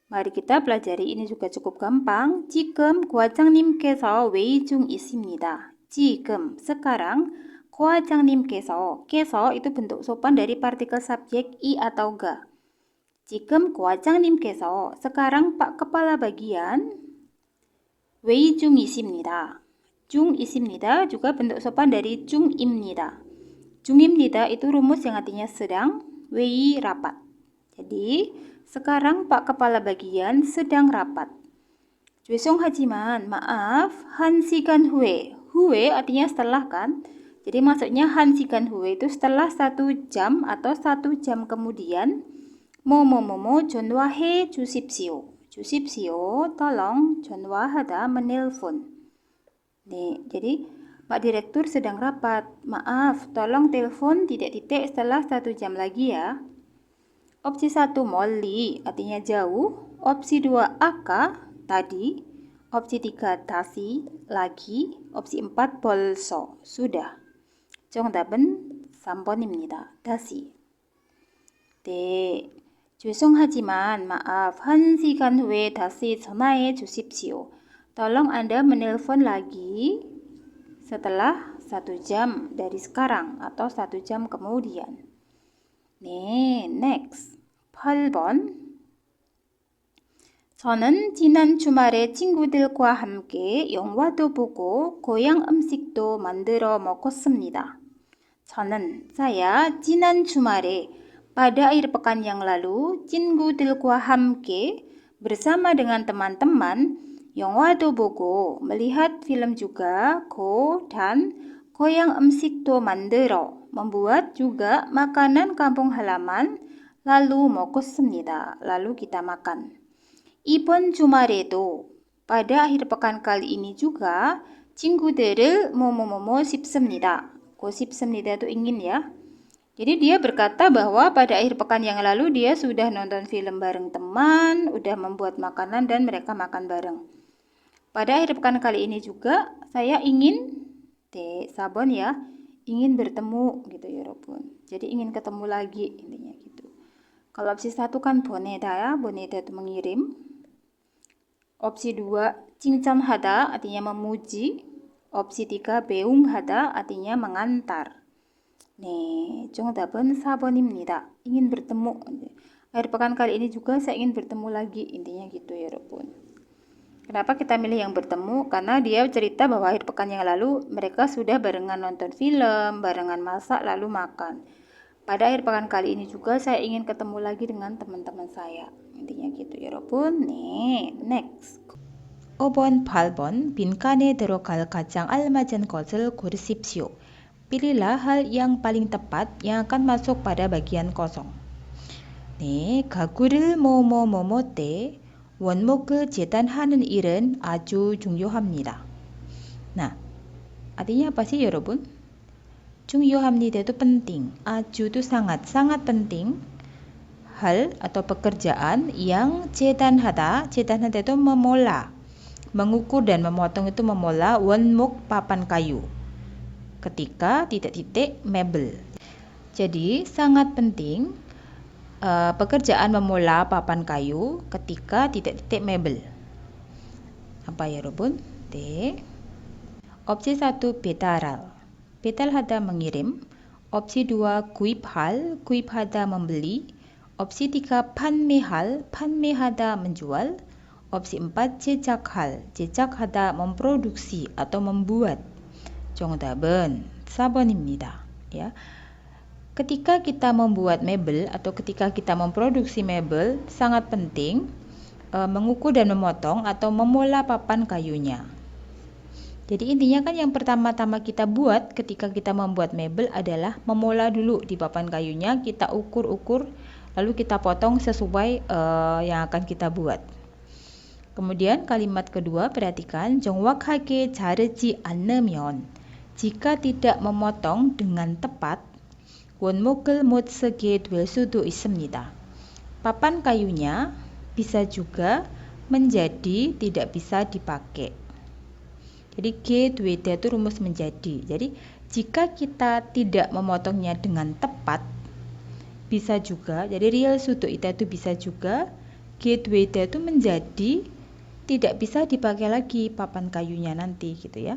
Mari kita pelajari, ini juga cukup gampang. 지금 과장님께서 회의 중 있습니다. 지금, sekarang. 과장님께서, keso itu bentuk sopan dari partikel subjek i atau ga. 지금 과장님께서, sekarang Pak Kepala Bagian. 회의 중 있습니다. 중 있습니다 juga bentuk sopan dari 중입니다. 중입니다 itu rumus yang artinya sedang. 회의 rapat. Jadi sekarang Pak Kepala Bagian sedang rapat. 죄송하지만 maaf 1시간 후에. 후에 artinya setelah kan. Jadi maksudnya 1시간 후에 itu setelah 1 jam atau 1 jam kemudian. 뭐뭐뭐뭐 전화해 주십시오. 주십시오 tolong 전화하다 menelpon. Nih, jadi Pak Direktur sedang rapat. Maaf, tolong telepon titik-titik setelah 1 jam lagi ya. Opsi 1 멀리 artinya jauh. Opsi 2 aka tadi. Opsi 3 다시 lagi. Opsi 4 벌써 sudah. 정답은 3번입니다. 다시. 네. 죄송하지만 maaf 1시간 후에 다시 전화해 주십시오. Tolong Anda menelpon lagi setelah 1 jam dari sekarang atau 1 jam kemudian. 네, next. 8번. 저는 지난 주말에 친구들과 함께 영화도 보고 고향 음식도 만들어 먹었습니다. 저는 saya 지난 주말에 pada akhir pekan yang lalu 친구들과 함께 bersama dengan teman-teman 영화도 보고 melihat film juga go dan 고향 음식도 만들어 membuat juga makanan kampung halaman lalu 먹었습니다. Lalu kita makan. 이번 주말에도 pada akhir pekan kali ini juga 친구들을 뭐뭐뭐뭐 싶습니다. Go 싶습니다 itu ingin ya. Jadi dia berkata bahwa pada akhir pekan yang lalu dia sudah nonton film bareng teman, udah membuat makanan dan mereka makan bareng. Pada akhir pekan kali ini juga saya ingin sabon ya, ingin bertemu gitu ya 여러분. Jadi ingin ketemu lagi intinya gitu. Kalau opsi 1 kan 보내다 ya, 보내다 itu mengirim. Opsi 2 칭찬하다 artinya memuji. Opsi 3 배웅하다 artinya mengantar. 네, 정답은 4번입니다. ingin bertemu. Akhir pekan kali ini juga saya ingin bertemu lagi, intinya gitu ya 여러분. Kenapa kita milih yang bertemu? Karena dia cerita bahwa akhir pekan yang lalu mereka sudah barengan nonton film, barengan masak, lalu makan. Pada akhir pekan kali ini juga saya ingin ketemu lagi dengan teman-teman saya. Intinya gitu ya 여러분. 네, next. 5번, 8번 빈칸에 들어갈 가장 알맞은 것을 고르십시오. Pilihlah hal yang paling tepat yang akan masuk pada bagian kosong. 네, 가구를 뭐뭐뭐뭐 때 원목을 재단하는 일은 아주 중요합니다. Nah, artinya apa sih 여러분? 중요합니다 itu penting, 아주 itu sangat penting. Hal atau pekerjaan yang 재단하다 itu memola, mengukur dan memotong itu memola 원목 papan kayu. Ketika titik-titik mebel. Jadi sangat penting pekerjaan memola papan kayu ketika titik-titik mebel. Apa ya 여러분? 네. Opsi 1 배달할. 배달하다 mengirim. Opsi 2 구입할. 구입하다 membeli. Opsi 3 판매할. 판매하다 menjual. Opsi 4 제작할. 제작하다 memproduksi atau membuat. 정답은 4번입니다. Ya. Ketika kita membuat mebel atau ketika kita memproduksi mebel, sangat penting mengukur dan memotong atau memola papan kayunya. Jadi intinya kan yang pertama-tama kita buat ketika kita membuat mebel adalah memola dulu di papan kayunya, kita ukur-ukur, lalu kita potong sesuai yang akan kita buat. Kemudian kalimat kedua, perhatikan, 정확하게 자르지 않으면, jika tidak memotong dengan tepat, 원목을 못 쓰게 될 수도 있습니다. Papan kayunya bisa juga menjadi tidak bisa dipakai. Jadi G2D itu rumus menjadi. Jadi jika kita tidak memotongnya dengan tepat, bisa juga, jadi real sudo itu bisa juga G2D itu menjadi tidak bisa dipakai lagi papan kayunya nanti gitu ya.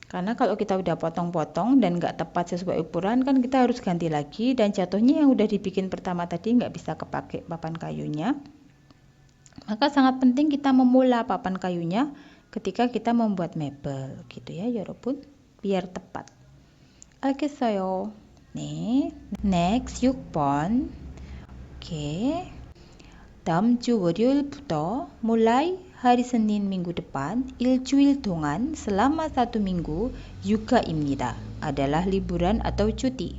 Karena kalau kita udah potong-potong dan nggak tepat sesuai ukuran kan kita harus ganti lagi dan jatuhnya yang udah dibikin pertama tadi nggak bisa kepake papan kayunya. Maka sangat penting kita memola papan kayunya ketika kita membuat mebel gitu ya 여러분. Biar tepat. 알겠어요. 네. Next 6번. 오케이. 다음 주 월요일부터 mulai hari Senin minggu depan, 일주일 동안 selama 1 minggu, 휴가입니다. Adalah liburan atau cuti.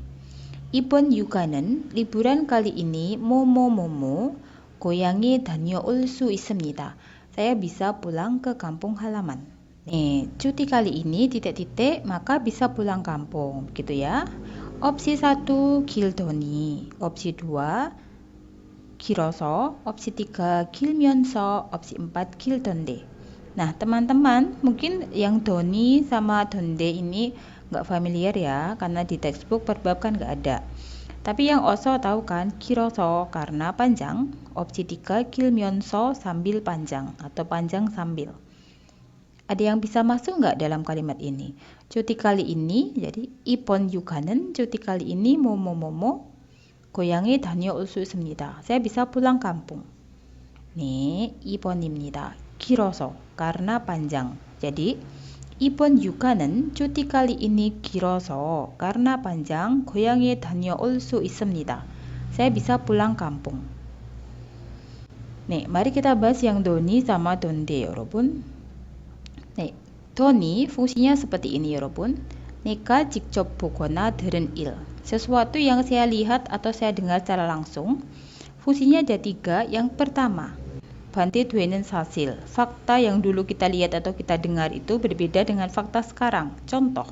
이번 휴가는 liburan kali ini 뭐뭐뭐뭐 고향에 다녀올 수 있습니다. Saya bisa pulang ke kampung halaman. Nih, cuti kali ini titik-titik maka bisa pulang kampung, gitu ya. Opsi 1 길더니, opsi 2 길어서, opsi 3 길면서, opsi 4 길던데. Nah teman-teman mungkin yang doni sama donde ini nggak familiar ya karena di textbook per bab kan nggak ada. Tapi yang oso tahu kan 길어서 karena panjang, opsi 3 길면서 sambil panjang atau panjang sambil. Ada yang bisa masuk nggak dalam kalimat ini? Cuti kali ini jadi 이번 휴가는 cuti kali ini 뭐뭐뭐뭐 고향에 다녀올 수 있습니다. Saya bisa pulang kampung. 네, 2번입니다. 길어서 karena panjang. Jadi 이번 휴가는 cuti kali ini 길어서 karena panjang 고향에 다녀올 수 있습니다. Saya bisa pulang kampung. 네, mari kita bahas yang doni sama donde 여러분. 네, doni fungsinya seperti ini 여러분. 내가 직접 보거나 들은 일. Sesuatu yang saya lihat atau saya dengar secara langsung. Fungsinya ada 3. Yang pertama, 반대되는 사실. Fakta yang dulu kita lihat atau kita dengar itu berbeda dengan fakta sekarang. Contoh,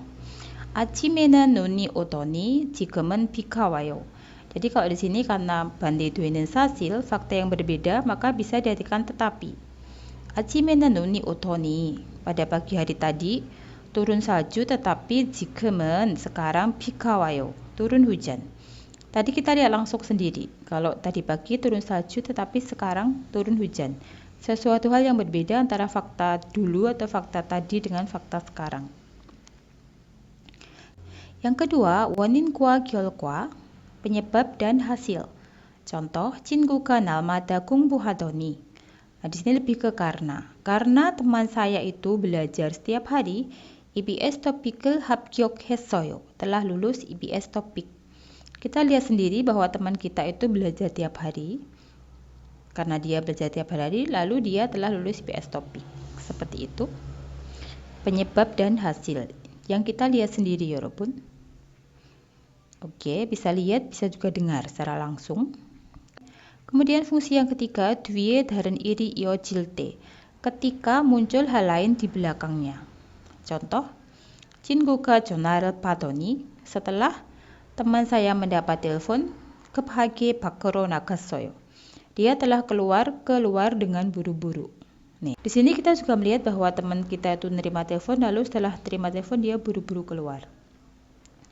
아침에는 눈이 오더니 지금은 비가 와요. Jadi kalau di sini karena 반대되는 사실, fakta yang berbeda, maka bisa diartikan tetapi. 아침에는 눈이 오더니, pada pagi hari tadi turun salju, tetapi 지금은 sekarang 비가 와요, turun hujan. Tadi kita lihat langsung sendiri, kalau tadi pagi turun salju tetapi sekarang turun hujan. Sesuatu hal yang berbeda antara fakta dulu atau fakta tadi dengan fakta sekarang. Yang kedua, 원인과 결과, penyebab dan hasil. Contoh, 친구가 날마다 공부하더니. Nah, di sini lebih ke karena. Karena teman saya itu belajar setiap hari, EBS topik을 합격했어요. Telah lulus EBS topik. Kita lihat sendiri bahwa teman kita itu belajar tiap hari. Karena dia belajar tiap hari, lalu dia telah lulus EBS topik. Seperti itu. Penyebab dan hasil. Yang kita lihat sendiri, 여러분. Oke, bisa lihat, bisa juga dengar secara langsung. Kemudian fungsi yang ketiga, 뒤에 다른 일이 이어질 때. Ketika muncul hal lain di belakangnya. Contoh, 친구가 전화를 받더니, setelah teman saya mendapat telepon, 급하게 밖으로 나갔어요. Dia telah keluar dengan buru-buru. Nih, di sini kita juga melihat bahwa teman kita itu menerima telepon, lalu setelah terima telepon dia buru-buru keluar.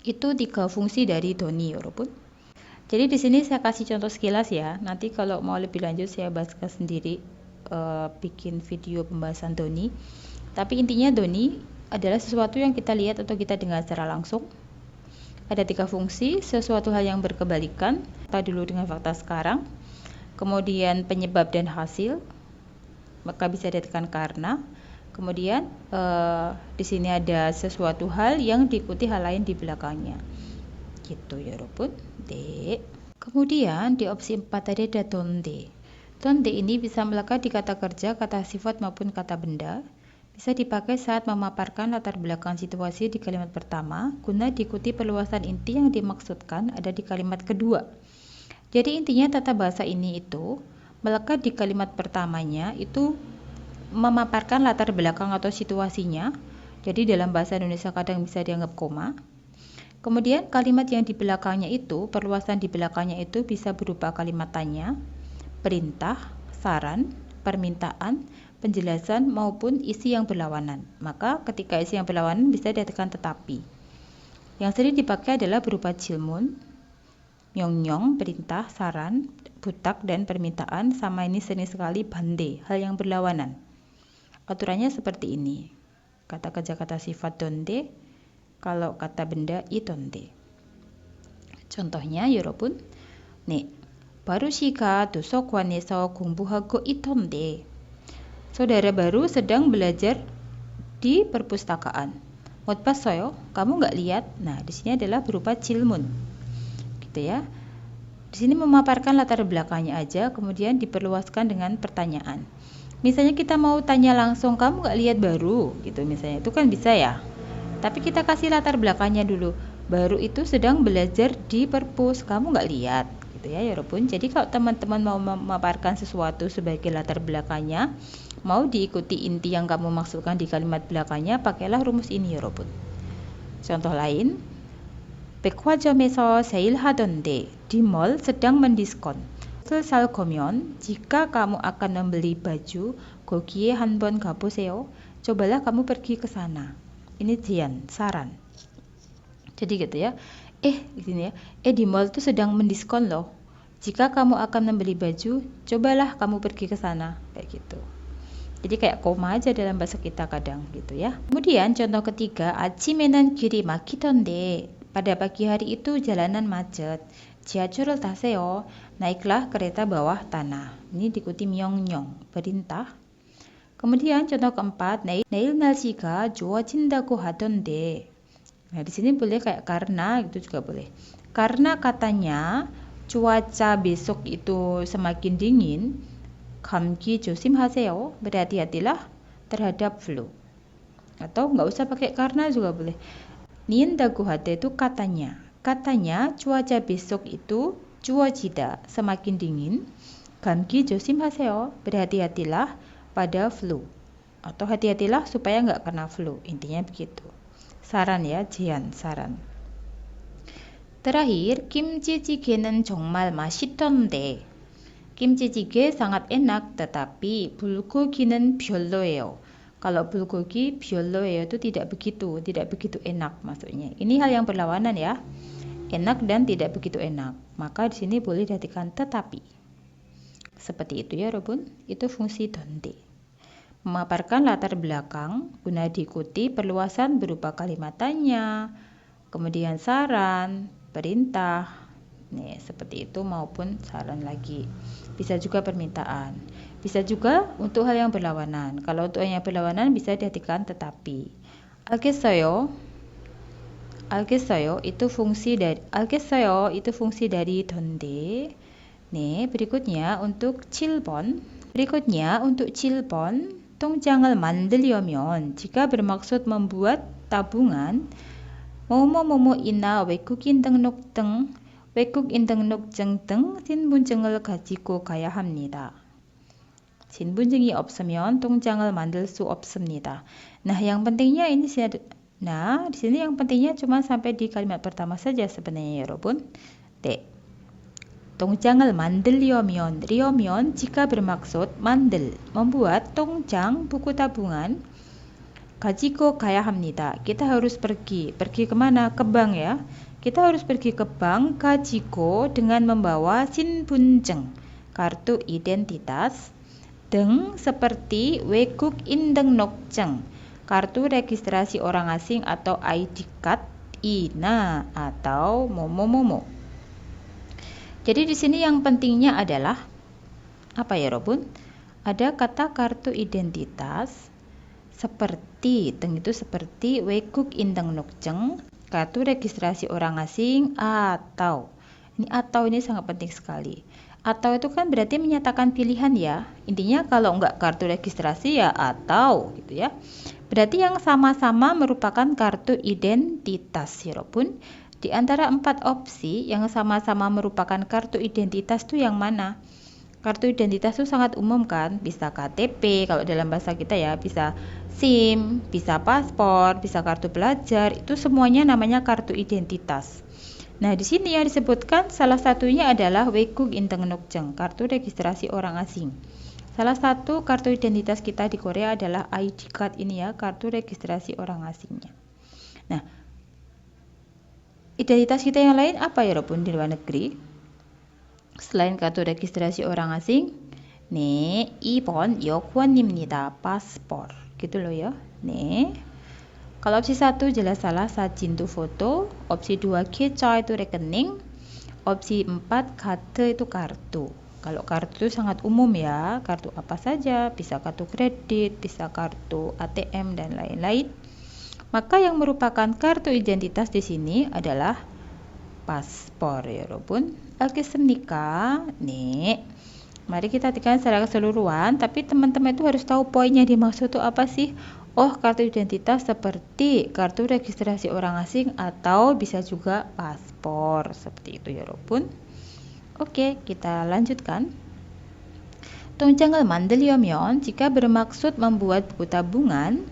Itu 3 fungsi dari doni, 여러분. Jadi di sini saya kasih contoh sekilas ya. Nanti kalau mau lebih lanjut saya bahaskan sendiri, bikin video pembahasan doni. Tapi intinya doni adalah sesuatu yang kita lihat atau kita dengar secara langsung. Ada 3 fungsi, sesuatu hal yang berkebalikan, fakta dulu dengan fakta sekarang, kemudian penyebab dan hasil, maka bisa dikatakan karena, kemudian di sini ada sesuatu hal yang diikuti hal lain di belakangnya. Gitu ya, 여러분. 네. Kemudian di opsi 4 tadi ada donde. Donde ini bisa melekat di kata kerja, kata sifat maupun kata benda. Bisa dipakai saat memaparkan latar belakang situasi di kalimat pertama, guna diikuti perluasan inti yang dimaksudkan ada di kalimat kedua. Jadi intinya tata bahasa ini itu melekat di kalimat pertamanya itu memaparkan latar belakang atau situasinya. Jadi dalam bahasa Indonesia kadang bisa dianggap koma. Kemudian kalimat yang di belakangnya itu, perluasan di belakangnya itu bisa berupa kalimat tanya, perintah, saran, permintaan, penjelasan maupun isi yang berlawanan. Maka ketika isi yang berlawanan bisa dikatakan tetapi. Yang sering dipakai adalah berupa 질문, 명령, perintah, saran, butak, dan permintaan. Sama ini sering sekali bande, hal yang berlawanan. Aturannya seperti ini. Kata kerja kata sifat donde, kalau kata benda itonde. Contohnya 여러분, 네, 바로 씨가 도서관에서 공부하고 있던데. Saudara baru sedang belajar di perpustakaan. 못 봤어요? Kamu nggak lihat? Nah, di sini adalah berupa 질문. Gitu ya. Di sini memaparkan latar belakangnya aja, kemudian diperluaskan dengan pertanyaan. Misalnya kita mau tanya langsung, kamu nggak lihat baru? Gitu misalnya, itu kan bisa ya. Tapi kita kasih latar belakangnya dulu. Baru itu sedang belajar di perpus, kamu nggak lihat? Gitu ya, 여러분. Jadi kalau teman-teman mau memaparkan sesuatu sebagai latar belakangnya, mau diikuti inti yang kamu maksudkan di kalimat belakangnya, pakailah rumus ini, 여러분. Contoh lain, 백화점에서 세일하던데, di mall sedang mendiskon. 살 거면, jika kamu akan membeli baju, 거기에 한번 가보세요. Cobalah kamu pergi ke sana. Ini Jian, saran. Jadi gitu ya. Di sini ya. Di mall itu sedang mendiskon loh. Jika kamu akan membeli baju, cobalah kamu pergi ke sana. Kayak gitu. Jadi kayak koma aja dalam bahasa kita kadang gitu ya. Kemudian contoh ketiga, 아침에는 길이 막히던데. Pada pagi hari itu jalanan macet. 지하철을 타세요. Naiklah kereta bawah tanah. Ini diikuti 명령, perintah. Kemudian contoh keempat, 내일 날씨가 좋아진다고 하던데. Nah, di sini boleh kayak karena gitu juga boleh. Karena katanya cuaca besok itu semakin dingin, 감기 조심하세요. Berhati-hatilah terhadap flu. Atau nggak usah pakai karena juga boleh. 니은다고 하대 itu katanya. Katanya cuaca besok itu 좋아지다, semakin dingin. 감기 조심하세요. Berhati-hatilah pada flu. Atau hati-hatilah supaya nggak kena flu. Intinya begitu. Saran ya, Jian, saran. Terakhir, 김치찌개는 정말 맛있던데. Kimchi jjigae sangat enak, tetapi bulgogi는 별로예요. Kalau bulgogi 별로예요 itu tidak begitu enak maksudnya. Ini hal yang berlawanan ya. Enak dan tidak begitu enak. Maka di sini boleh diartikan tetapi. Seperti itu ya, Robun. Itu fungsi donde. Memaparkan latar belakang, guna diikuti perluasan berupa kalimat tanya, kemudian saran, perintah, nih seperti itu, maupun saran lagi. Bisa juga permintaan. Bisa juga untuk hal yang berlawanan. Kalau untuk hal yang berlawanan bisa diartikan tetapi. 알겠어요. 알겠어요 itu fungsi dari donde. 네, berikutnya untuk 7번. 통장을 만들려면 jika bermaksud membuat tabungan 뭐뭐뭐뭐이나 외국인 등록증 등 신분증을 가지고 가야 합니다. 신분증이 없으면 통장을 만들 수 없습니다. Nah, yang pentingnya ini di sini yang pentingnya cuma sampai di kalimat pertama saja sebenarnya, 여러분. 네. 통장을 만들려면 jika bermaksud 만들, membuat 통장, buku tabungan, 가지고 가야 합니다. Kita harus pergi kemana? Ke bank ya. Kita harus pergi ke bank 가지고 dengan membawa 신분증, kartu identitas, 등 seperti 외국인 등록증, kartu registrasi orang asing atau ID card, INA atau momo. Jadi di sini yang pentingnya adalah apa ya, Robun? Ada kata kartu identitas seperti, itu seperti 외국인 등록증, kartu registrasi orang asing, atau ini sangat penting sekali. Atau itu kan berarti menyatakan pilihan ya. Intinya kalau enggak kartu registrasi ya atau gitu ya. Berarti yang sama-sama merupakan kartu identitas ya, Robun. Di antara 4 opsi yang sama-sama merupakan kartu identitas itu yang mana? Kartu identitas itu sangat umum kan, bisa KTP kalau dalam bahasa kita ya, bisa SIM, bisa paspor, bisa kartu pelajar, itu semuanya namanya kartu identitas. Nah, di sini yang disebutkan salah satunya adalah 외국인 등록증, kartu registrasi orang asing. Salah satu kartu identitas kita di Korea adalah ID card ini ya, kartu registrasi orang asingnya. Nah, identitas kita yang lain apa ya, Robun, di luar negeri? Selain kartu registrasi orang asing, 네, 2번 여권입니다. paspor. Gitu loh ya. 네. Kalau opsi 1 jelas salah, 사진 itu foto, opsi 2 계좌 itu rekening, opsi 4 카드 itu kartu. Kalau kartu itu sangat umum ya, kartu apa saja, bisa kartu kredit, bisa kartu ATM dan lain-lain. Maka yang merupakan kartu identitas di sini adalah paspor ya, Robun. 알겠습니까? 네. Mari kita artikan secara keseluruhan, tapi teman-teman itu harus tahu poinnya dimaksud itu apa sih? Oh, kartu identitas seperti kartu registrasi orang asing atau bisa juga paspor. Seperti itu ya, Robun. Oke, kita lanjutkan. 통장을 만들려면 jika bermaksud membuat buku tabungan,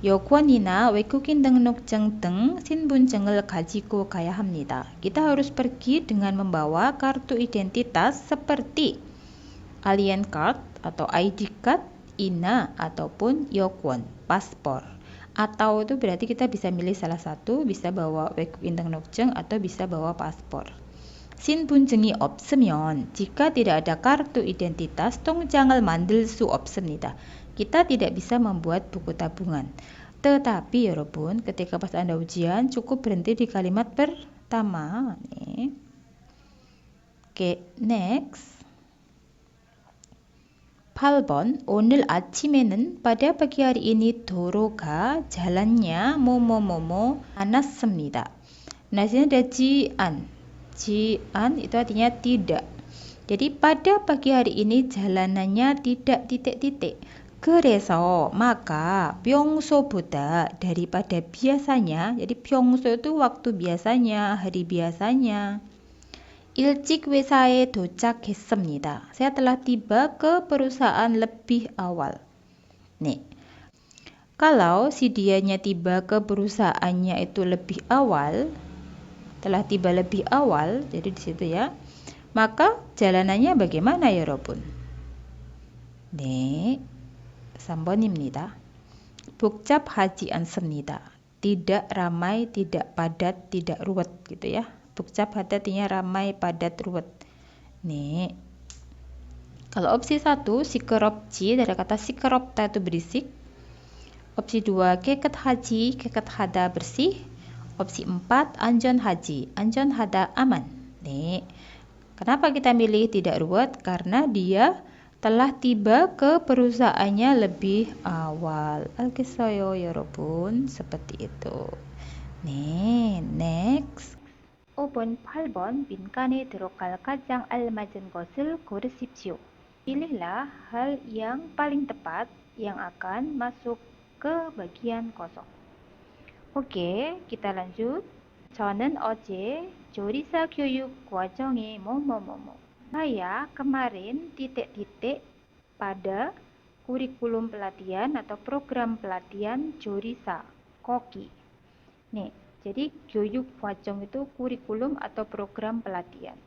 여권이나 외국인 등록증 등 신분증을 가지고 가야 합니다. Kita harus pergi dengan membawa kartu identitas seperti alien card atau ID card, INA ataupun 여권, paspor. Atau itu berarti kita bisa milih salah satu, bisa bawa 외국인 등록증 atau bisa bawa paspor. 신분증이 없으면 jika tidak ada kartu identitas, 통장을 만들 수 없습니다. Kita tidak bisa membuat buku tabungan. Tetapi 여러분, ketika pas Anda ujian cukup berhenti di kalimat pertama. Nih. Oke, next. 8번. 오늘 아침에는 pada pagi hari ini 도로가 jalannya 뭐뭐뭐뭐 않았습니다. Nah, sini ada jian. Jian itu artinya tidak. Jadi pada pagi hari ini jalanannya tidak titik-titik. 그래서 maka 평소보다 daripada biasanya. Jadi 평소 itu waktu biasanya, hari biasanya. 일찍 회사에 도착했습니다. Saya telah tiba ke perusahaan lebih awal. Nih. Kalau si dianya tiba ke perusahaannya itu lebih awal, telah tiba lebih awal, jadi di situ ya. Maka jalanannya bagaimana 여러분? 네, 3번입니다. 복잡하지 않습니다. Tidak ramai, tidak padat, tidak ruwet gitu ya. 복잡하다 artinya ramai, padat, ruwet. 네. Kalau opsi 1 시끄럽지 dari kata 시끄럽다 itu berisik. Opsi 2 깨끗하지, 깨끗하다 bersih. Opsi 4 안전하지, 안전하다 aman. 네. Kenapa kita milih tidak ruwet? Karena dia telah tiba ke perusahaannya lebih awal. 알겠어요, 여러분. Seperti itu. 네, next. 5번, 8번 빈칸에 들어갈 가장 알맞은 것을 고르십시오. Pilihlah hal yang paling tepat yang akan masuk ke bagian kosong. Oke, kita lanjut. 저는 어제 조리사 교육 과정에 뭐뭐뭐뭐. Saya kemarin titik-titik pada kurikulum pelatihan atau program pelatihan Jorisa Koki. Nih, jadi 교육 과정 itu kurikulum atau program pelatihan.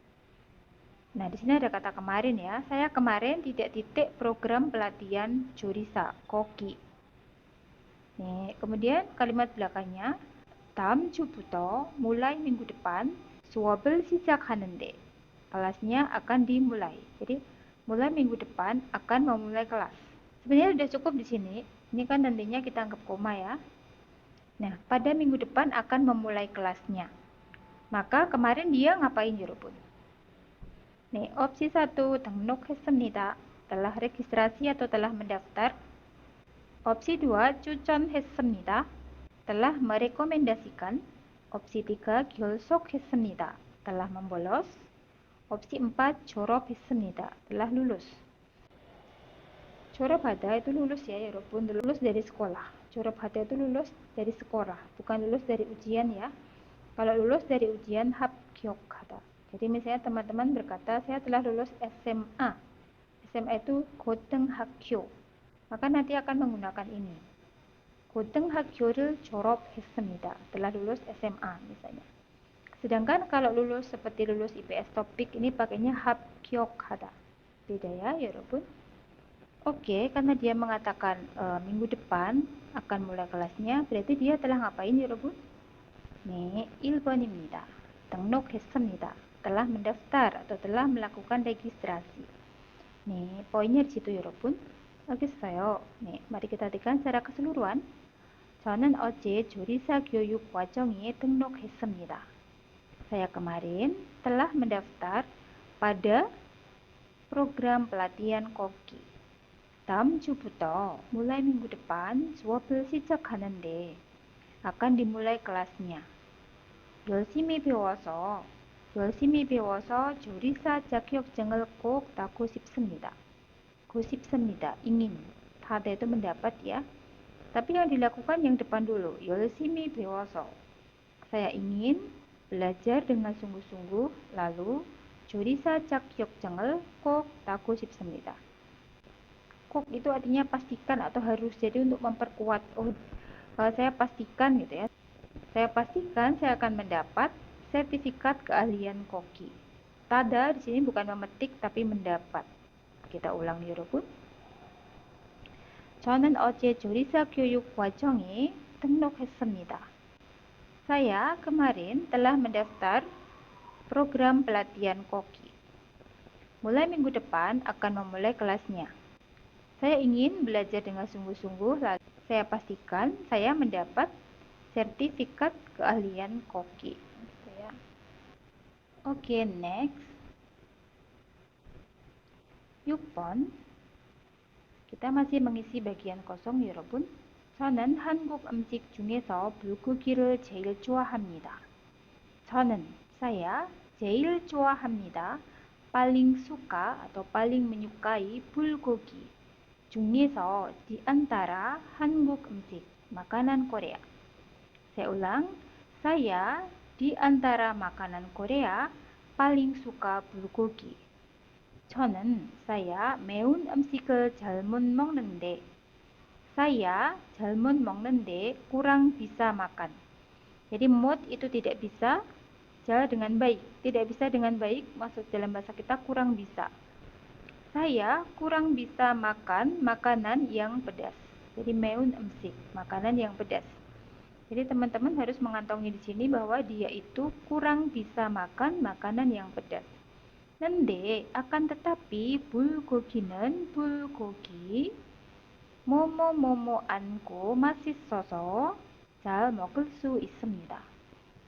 Nah, di sini ada kata kemarin ya. Saya kemarin titik-titik program pelatihan Jorisa Koki. Nih, kemudian kalimat belakangnya 다음 주부터 mulai minggu depan 수업을 시작하는데. Kelasnya akan dimulai. Jadi, mulai minggu depan akan memulai kelas. Sebenarnya sudah cukup di sini. Ini kan nantinya kita anggap koma ya. Nah, pada minggu depan akan memulai kelasnya. Maka kemarin dia ngapain 여러분? Nih, opsi 1 등록했습니다. Telah registrasi atau telah mendaftar. Opsi 2 추천했습니다. Telah merekomendasikan. Opsi 3 결석했습니다. Telah membolos. Opsi 4 졸업했습니다. Telah lulus. 졸업하다 itu lulus ya 여러분. Lulus dari sekolah. 졸업하다 itu lulus dari sekolah, bukan lulus dari ujian ya. Kalau lulus dari ujian 합격하다. Jadi misalnya teman-teman berkata saya telah lulus SMA. SMA itu 고등학교. Maka nanti akan menggunakan ini. 고등학교를 졸업했습니다. Telah lulus SMA misalnya. Sedangkan kalau lulus seperti lulus IPS topik ini pakainya 합격하다. Beda ya 여러분. Oke, karena dia mengatakan minggu depan akan mulai kelasnya, berarti dia telah ngapain 여러분? 네, 1번입니다. 등록했습니다. Telah mendaftar atau telah melakukan registrasi. 네, poinnya di situ 여러분. 알겠어요. 네, mari kita artikan secara keseluruhan. 저는 어제 조리사 교육 과정에 등록했습니다. Saya kemarin telah mendaftar pada program pelatihan koki. 다음 주부터 mulai minggu depan 수업을 시작하는데 akan dimulai kelasnya. 열심히 배워서 조리사 자격증을 꼭 따고 싶습니다. ingin. tada itu mendapat ya. Tapi yang dilakukan yang depan dulu. 열심히 배워서. Saya ingin belajar dengan sungguh-sungguh, lalu 조리사 자격증을 꼭 따고 싶습니다. 꼭 itu artinya pastikan atau harus, jadi untuk memperkuat. Kalau saya pastikan gitu ya. Saya pastikan saya akan mendapat sertifikat keahlian koki. Tada di sini bukan memetik tapi mendapat. Kita ulang 여러분. 저는 어제 조리사 교육 과정에 등록했습니다. Saya kemarin telah mendaftar program pelatihan koki. Mulai minggu depan akan memulai kelasnya. Saya ingin belajar dengan sungguh-sungguh, lalu saya pastikan saya mendapat sertifikat keahlian koki. Oke, next. 6번. Kita masih mengisi bagian kosong 여러분. 저는 한국 음식 중에서 불고기를 제일 좋아합니다. 저는, saya, 제일 좋아합니다. paling suka atau paling menyukai bulgogi. 중에서, di antara, 한국 음식, makanan Korea. Saya ulang, saya di antara makanan Korea paling suka bulgogi. 저는, saya 매운 음식을 잘못 먹는데. Saya 잘못 먹는데 kurang bisa makan. Jadi 못 itu tidak bisa, jal dengan baik. Tidak bisa dengan baik, maksud dalam bahasa kita kurang bisa. Saya kurang bisa makan makanan yang pedas. Jadi meun emsik, makanan yang pedas. Jadi teman-teman harus mengantongi di sini bahwa dia itu kurang bisa makan makanan yang pedas. Nende, akan tetapi bulgogi momo anko 맛있어서 잘 먹을 수 있습니다.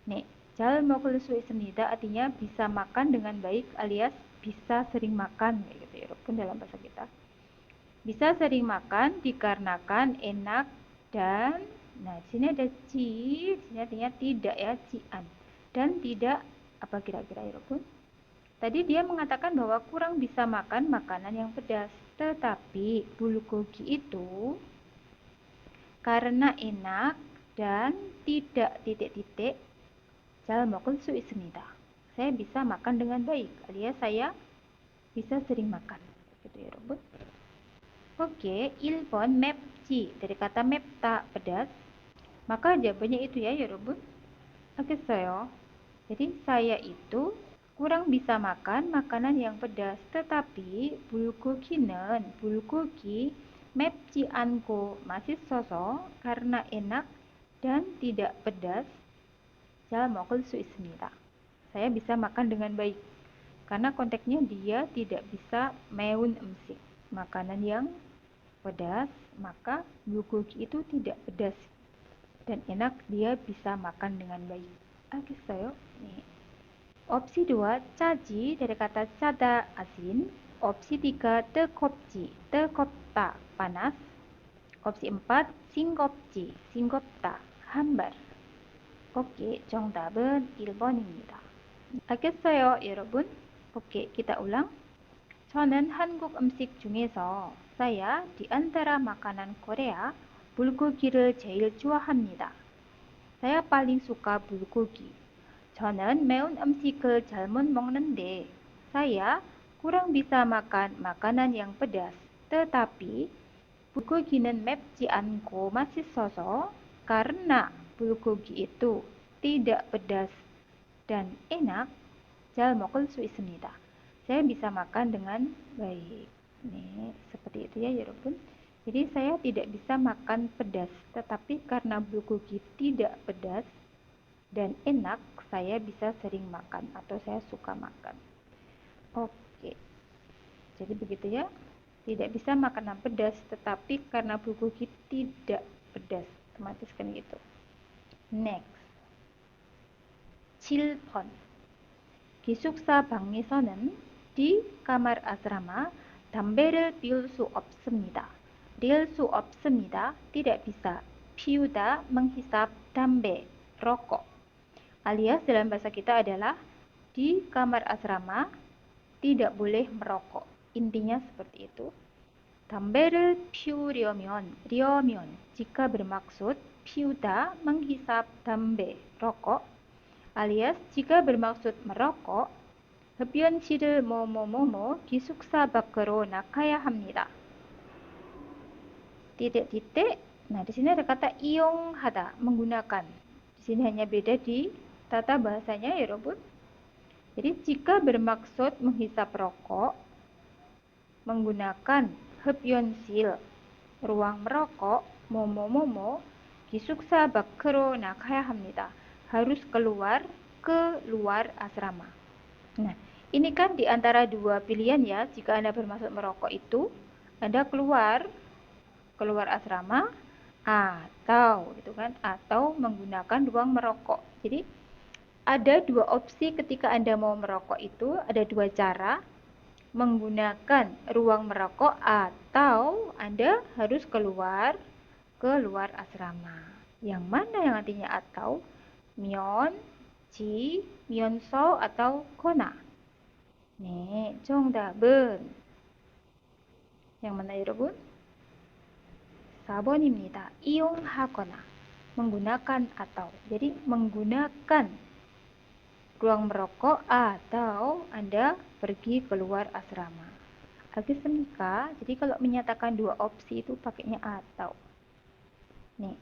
Nih, 잘 먹을 수 있습니다 artinya bisa makan dengan baik alias bisa sering makan gitu ya, walaupun dalam bahasa kita. Bisa sering makan dikarenakan enak dan di sini ada ci, di sini artinya tidak ya, cian. Dan tidak apa kira-kira ya, walaupun tadi dia mengatakan bahwa kurang bisa makan makanan yang pedas, tetapi bulgogi itu karena enak dan tidak titik-titik 잘 먹을 수 있습니다. Saya bisa makan dengan baik, alias saya bisa sering makan. Gitu ya, Robot. Oke, 1번 맵지 dari kata 맵다 pedas. Maka jawabannya itu ya, Robot. 알겠어요. Jadi saya itu kurang bisa makan makanan yang pedas, tetapi bulgogi 맵지 않고 맛있어서 karena enak dan tidak pedas, 잘 먹을 수 있습니다. Saya bisa makan dengan baik. Karena konteksnya dia tidak bisa meun emsik, makanan yang pedas, maka bulgogi itu tidak pedas dan enak, dia bisa makan dengan baik. 알겠어요? 네. Opsi 2, 짜지 dari kata cada asin. Opsi 3, 뜨겁다 panas. Opsi 4, 싱겁다 hambar. Oke, 정답은 1번입니다. 알겠어요, 여러분? Oke, kita ulang. 저는 한국 음식 중에서 saya di antara makanan Korea bulgogi를 제일 좋아합니다. Saya paling suka bulgogi. 저는 매운 음식을 잘못 먹는데 saya kurang bisa makan makanan yang pedas. Tetapi bulgogi는 맵지 않고 맛있어서 karena bulgogi itu tidak pedas dan enak, 잘 먹을 수 있습니다. Saya bisa makan dengan baik. Nih, seperti itu ya, Yorogun. Jadi saya tidak bisa makan pedas, tetapi karena bulgogi tidak pedas dan enak, saya bisa sering makan atau saya suka makan. Oke. Jadi begitu ya. Tidak bisa makanan pedas, tetapi karena bulgogi tidak pedas, otomatis kan gitu. Next. 7번. 기숙사 방에서는 di kamar asrama 담배를 피울 수 없습니다. tidak bisa. 피우다 menghisap 담배, rokok. Alias dalam bahasa kita adalah di kamar asrama tidak boleh merokok. Intinya seperti itu. 담배를 피우려면, jika bermaksud 피우다 menghisap 담배, rokok. Alias jika bermaksud merokok, 흡연실을 기숙사 밖으로 나가야 합니다. Titik-titik. Nah, di sini ada kata 이용하다, menggunakan. Di sini hanya beda di tata bahasanya ya, Robot. Jadi jika bermaksud menghisap rokok, menggunakan 흡연실, ruang merokok, 기숙사 밖으로 나가야 합니다. Harus keluar asrama. Nah, ini kan di antara dua pilihan ya. Jika Anda bermaksud merokok itu, Anda keluar asrama atau gitu kan, atau menggunakan ruang merokok. Jadi ada dua opsi ketika Anda mau merokok itu, ada dua cara. Menggunakan ruang merokok atau Anda harus keluar asrama. Yang mana yang artinya atau? 면, 지, 면서 atau 거나. 네, 정답은 yang mana 여러분? 4번입니다. 이용하거나, menggunakan atau. Jadi menggunakan ruang merokok atau Anda pergi keluar asrama. 알겠습니까? Jadi kalau menyatakan dua opsi itu pakainya atau. Nih.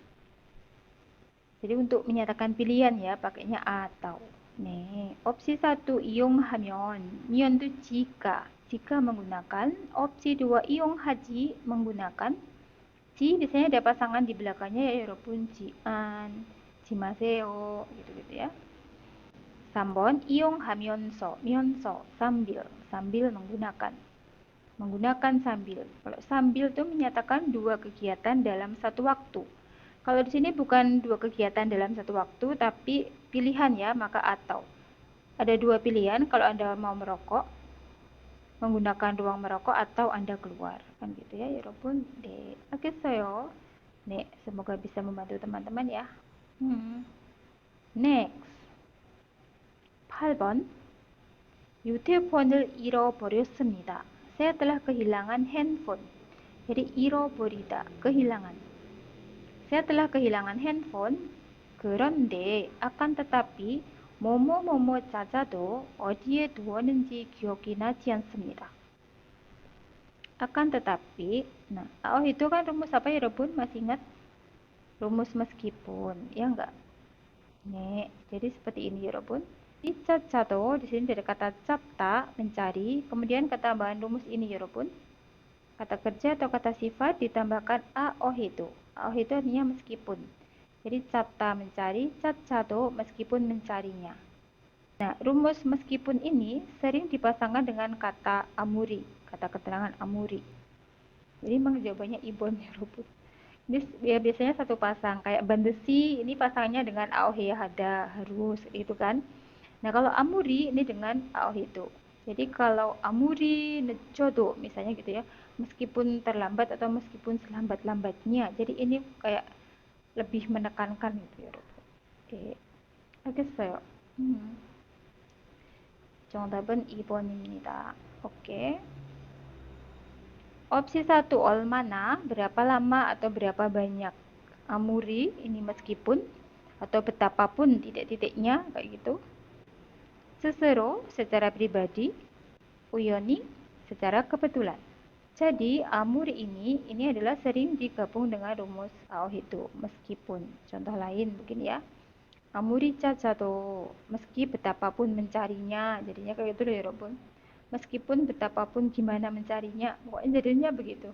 Jadi untuk menyatakan pilihan ya pakainya atau. 네, opsi 1 이용하면 미연도 jika menggunakan, opsi 2 이용하지 menggunakan. Ji biasanya ada pasangan di belakangnya ya 여러분, jian, jimaseyo gitu-gitu ya. 3번 이용하면서, sambil menggunakan sambil. Kalau sambil itu menyatakan dua kegiatan dalam satu waktu. Kalau di sini bukan dua kegiatan dalam satu waktu, tapi pilihan ya, maka atau. Ada dua pilihan kalau Anda mau merokok, menggunakan ruang merokok atau Anda keluar. Kan gitu ya, 여러분. 네, 알겠어요. 네, semoga bisa membantu teman-teman ya. Next. 8번. 휴대폰을 잃어버렸습니다. Saya telah kehilangan handphone. Jadi 잃어버리다, kehilangan. Saya telah kehilangan handphone. 그런데 akan tetapi 뭐뭐뭐뭐 찾아도 어디에 두었는지 기억이 나지 않습니다. Akan tetapi, nah, itu kan rumus apa ya, Rebun? Masih ingat? Rumus meskipun, ya enggak? Nih, jadi seperti ini ya, Rebun. Di 찾아도 di sini dari kata capta, mencari, kemudian ketambahan rumus ini ya, Rebun. Kata kerja atau kata sifat ditambahkan itu. itu artinya meskipun. Jadi capta mencari, 찾아도 meskipun mencarinya. Nah, rumus meskipun ini sering dipasangkan dengan kata amuri, kata keterangan amuri. Jadi memang jawabannya ibon ya, Ruput. Ini ya, biasanya satu pasang, kayak bandesi ini pasangannya dengan hada, harus itu kan. Nah, kalau amuri ini dengan itu. Jadi kalau amuri nejodo misalnya gitu ya, meskipun terlambat atau meskipun selambat-lambatnya. Jadi ini kayak lebih menekankan gitu ya, Robo. 알겠어요. 정답은 2번입니다. Oke. Opsi 1 얼마나, berapa lama atau berapa banyak. Amuri ini meskipun atau betapapun titik-titiknya kayak gitu. Sesero secara pribadi, uyoni secara kebetulan. Jadi amuri ini adalah sering digabung dengan rumus itu meskipun. Contoh lain mungkin ya. Amuri 찾아도 meski betapapun mencarinya, jadinya kayak gitu loh ya, Robun. Meskipun betapapun gimana mencarinya, pokoknya jadinya begitu.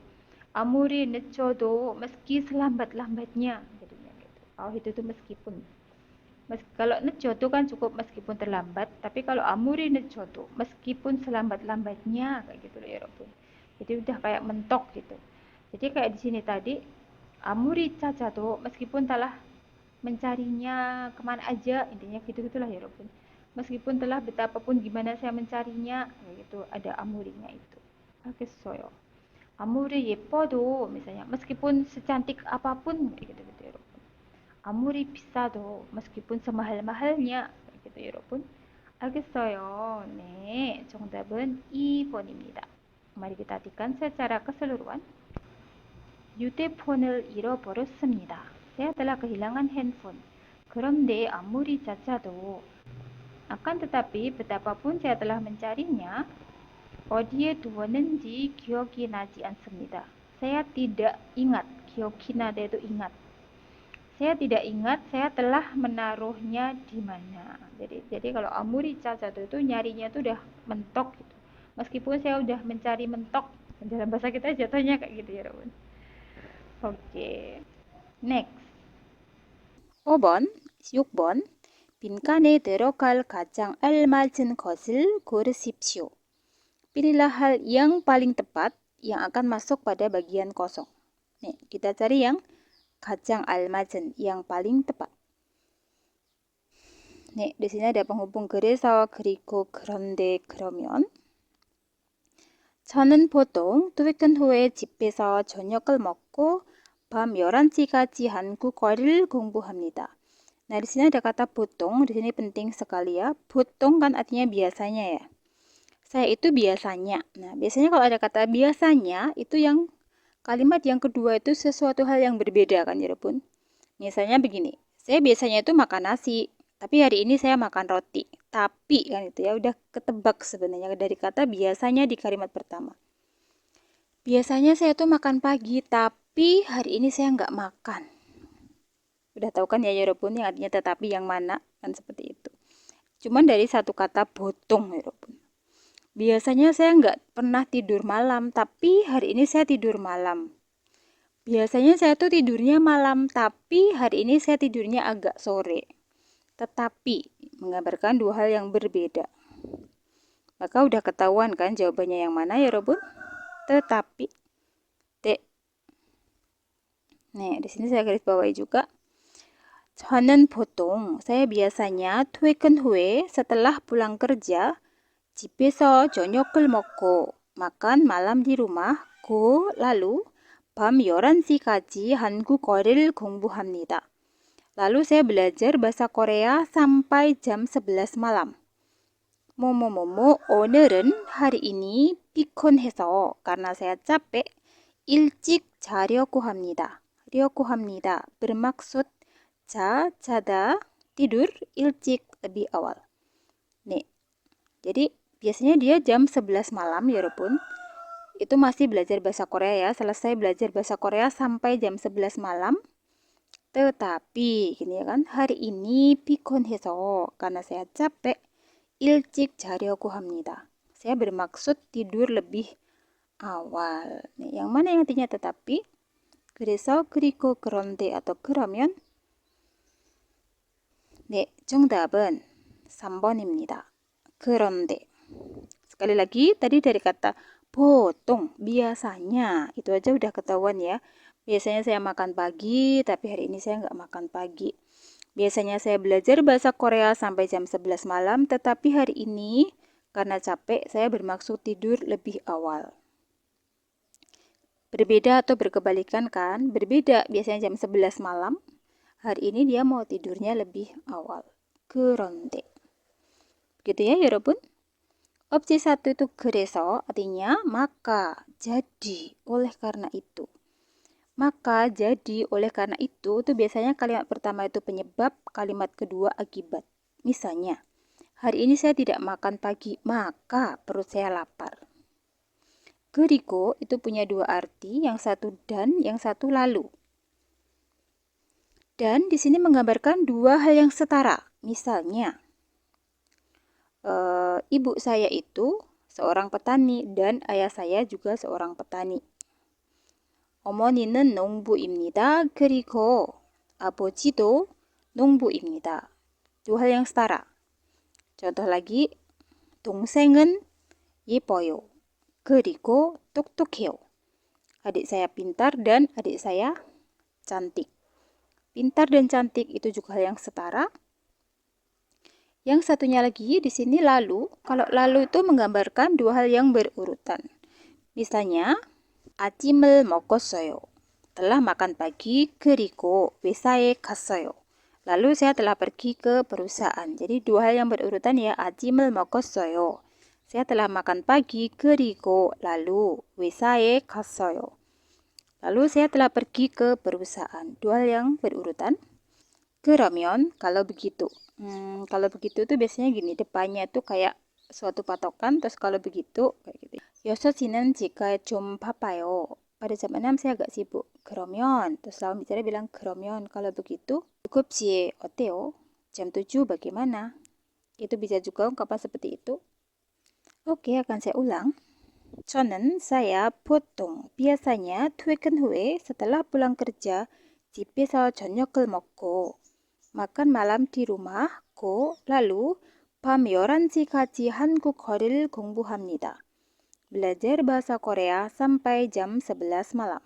Amuri 늦어도 meski selambat-lambatnya, jadinya gitu. itu tuh meskipun. Kalau nejoto kan cukup meskipun terlambat, tapi kalau amuri nejoto meskipun selambat-lambatnya kayak gitu loh ya, Robun. Jadi udah kayak mentok gitu. Jadi kayak di sini tadi amuri cacato meskipun telah mencarinya kemana aja, intinya gitu-gitulah ya, Robun. Meskipun telah betapapun gimana saya mencarinya kayak gitu, ada amurinya itu. 알겠어요. 아무리 예뻐도 misalnya meskipun secantik apapun kayak gitu ya, Robun. 아무리 비싸도 meskipun semahal-mahalnya gitu ya, 여러분. 알겠어요. 네, 정답은 2번입니다. Mari kita artikan secara keseluruhan. 휴대폰을 잃어버렸습니다. Saya telah kehilangan handphone. 그런데 아무리 찾아도 akan tetapi betapapun saya telah mencarinya, 어디에 두었는지 기억이 나지 않습니다. Saya tidak ingat. 기억이 나다 itu ingat. Saya tidak ingat saya telah menaruhnya di mana. Jadi kalau amuri cacat itu nyarinya itu udah mentok gitu. Meskipun saya udah mencari mentok, dalam bahasa kita jatuhnya kayak gitu ya, Robun. Oke. Next. 5번, 6번. 빈칸에 들어갈 가장 알맞은 것을 고르십시오. Pilihlah hal yang paling tepat yang akan masuk pada bagian kosong. Nih, kita cari yang 가장 알맞은, yang paling tepat. 네, di sini ada penghubung 그래서, 그리고, 그런데, 그러면. 저는 보통 퇴근 후에 집에서 저녁을 먹고 밤 11시까지 한국어를 공부합니다. Nah, di sini ada kata potong, di sini penting sekali ya. Potong kan artinya biasanya ya. Saya itu biasanya. Nah, biasanya kalau ada kata biasanya, itu yang kalimat yang kedua itu sesuatu hal yang berbeda kan ya, Pun. Misalnya begini, saya biasanya itu makan nasi, tapi hari ini saya makan roti. Tapi kan itu ya udah ketebak sebenarnya dari kata biasanya di kalimat pertama. Biasanya saya tuh makan pagi, tapi hari ini saya nggak makan. Udah tahu kan ya, Pun, yang artinya tetapi yang mana kan seperti itu. Cuman dari satu kata botung, Yoroban. Biasanya saya nggak pernah tidur malam, tapi hari ini saya tidur malam. Biasanya saya tuh tidurnya malam, tapi hari ini saya tidurnya agak sore. Tetapi menggambarkan dua hal yang berbeda. Maka udah ketahuan kan jawabannya yang mana, Yoroban? Tetapi. D. Nih, di sini saya garis bawahi juga. 저는 보통, saya biasanya 퇴근 후에 setelah pulang kerja 집에서 저녁을 먹고 makan malam di rumah, lalu 밤 11시까지 한국어를 공부합니다. Lalu saya belajar bahasa Korea sampai jam 11 malam. 뭐뭐뭐뭐 오늘은 hari ini 피곤해서 karena saya capek 일찍 자려고 합니다. bermaksud 자다 tidur ilcik lebih awal. Nih. Jadi biasanya dia jam 11 malam ya Robun. Itu masih belajar bahasa Korea ya. Selesai belajar bahasa Korea sampai jam 11 malam. Tetapi gini ya kan, hari ini 피곤해서 karena saya capek 일찍 자려고 합니다. Saya bermaksud tidur lebih awal. Nih, yang mana yang artinya tetapi? 그래서 그리고 그런데 atau 그러면 네, 정답은 3번입니다. 그런데. Sekali lagi, tadi dari kata 보통, biasanya. Itu aja udah ketahuan ya. Biasanya saya makan pagi, tapi hari ini saya nggak makan pagi. Biasanya saya belajar bahasa Korea sampai jam 11 malam, tetapi hari ini karena capek, saya bermaksud tidur lebih awal. Berbeda atau berkebalikan kan? Berbeda, biasanya jam 11 malam. Hari ini dia mau tidurnya lebih awal. 그런데. Begitu ya, 여러분? Opsi 1 itu 그래서 artinya maka, jadi, oleh karena itu. Maka, jadi, oleh karena itu biasanya kalimat pertama itu penyebab, kalimat kedua akibat. Misalnya, hari ini saya tidak makan pagi, maka perut saya lapar. 그리고 itu punya dua arti, yang satu dan, yang satu lalu. Dan di sini menggambarkan dua hal yang setara. Misalnya, ibu saya itu seorang petani dan ayah saya juga seorang petani. 어머니는 농부입니다. 그리고 아버지도 농부입니다. Dua hal yang setara. Contoh lagi, 동생은 예뻐요. 그리고 똑똑해요. Adik saya pintar dan adik saya cantik. Pintar dan cantik itu juga hal yang setara. Yang satunya lagi di sini lalu. Kalau lalu itu menggambarkan dua hal yang berurutan. Misalnya, 아침을 먹었어요. Telah makan pagi. 그리고 회사에 갔어요. Lalu saya telah pergi ke perusahaan. Jadi dua hal yang berurutan ya. 아침을 먹었어요. Saya telah makan pagi. 그리고 lalu 회사에 갔어요. Lalu saya telah pergi ke perusahaan. Dua hal yang berurutan. 그러면 kalau begitu. Kalau begitu tuh biasanya gini, depannya tuh kayak suatu patokan, terus kalau begitu kayak gitu. 6시는 제가 좀 바빠요. Pada jam 6 saya agak sibuk. 그러면 terus lawan bicara bilang 그러면 kalau begitu 7시에 어때요? Jam 7 bagaimana? Itu bisa juga ungkapan seperti itu. Oke, akan saya ulang. 저는 saya 보통 biasanya 퇴근 후에 setelah pulang kerja 집에서 저녁을 먹고 makan malam di rumah lalu 밤 11시까지 한국어를 공부합니다. Belajar bahasa Korea sampai jam 11 malam.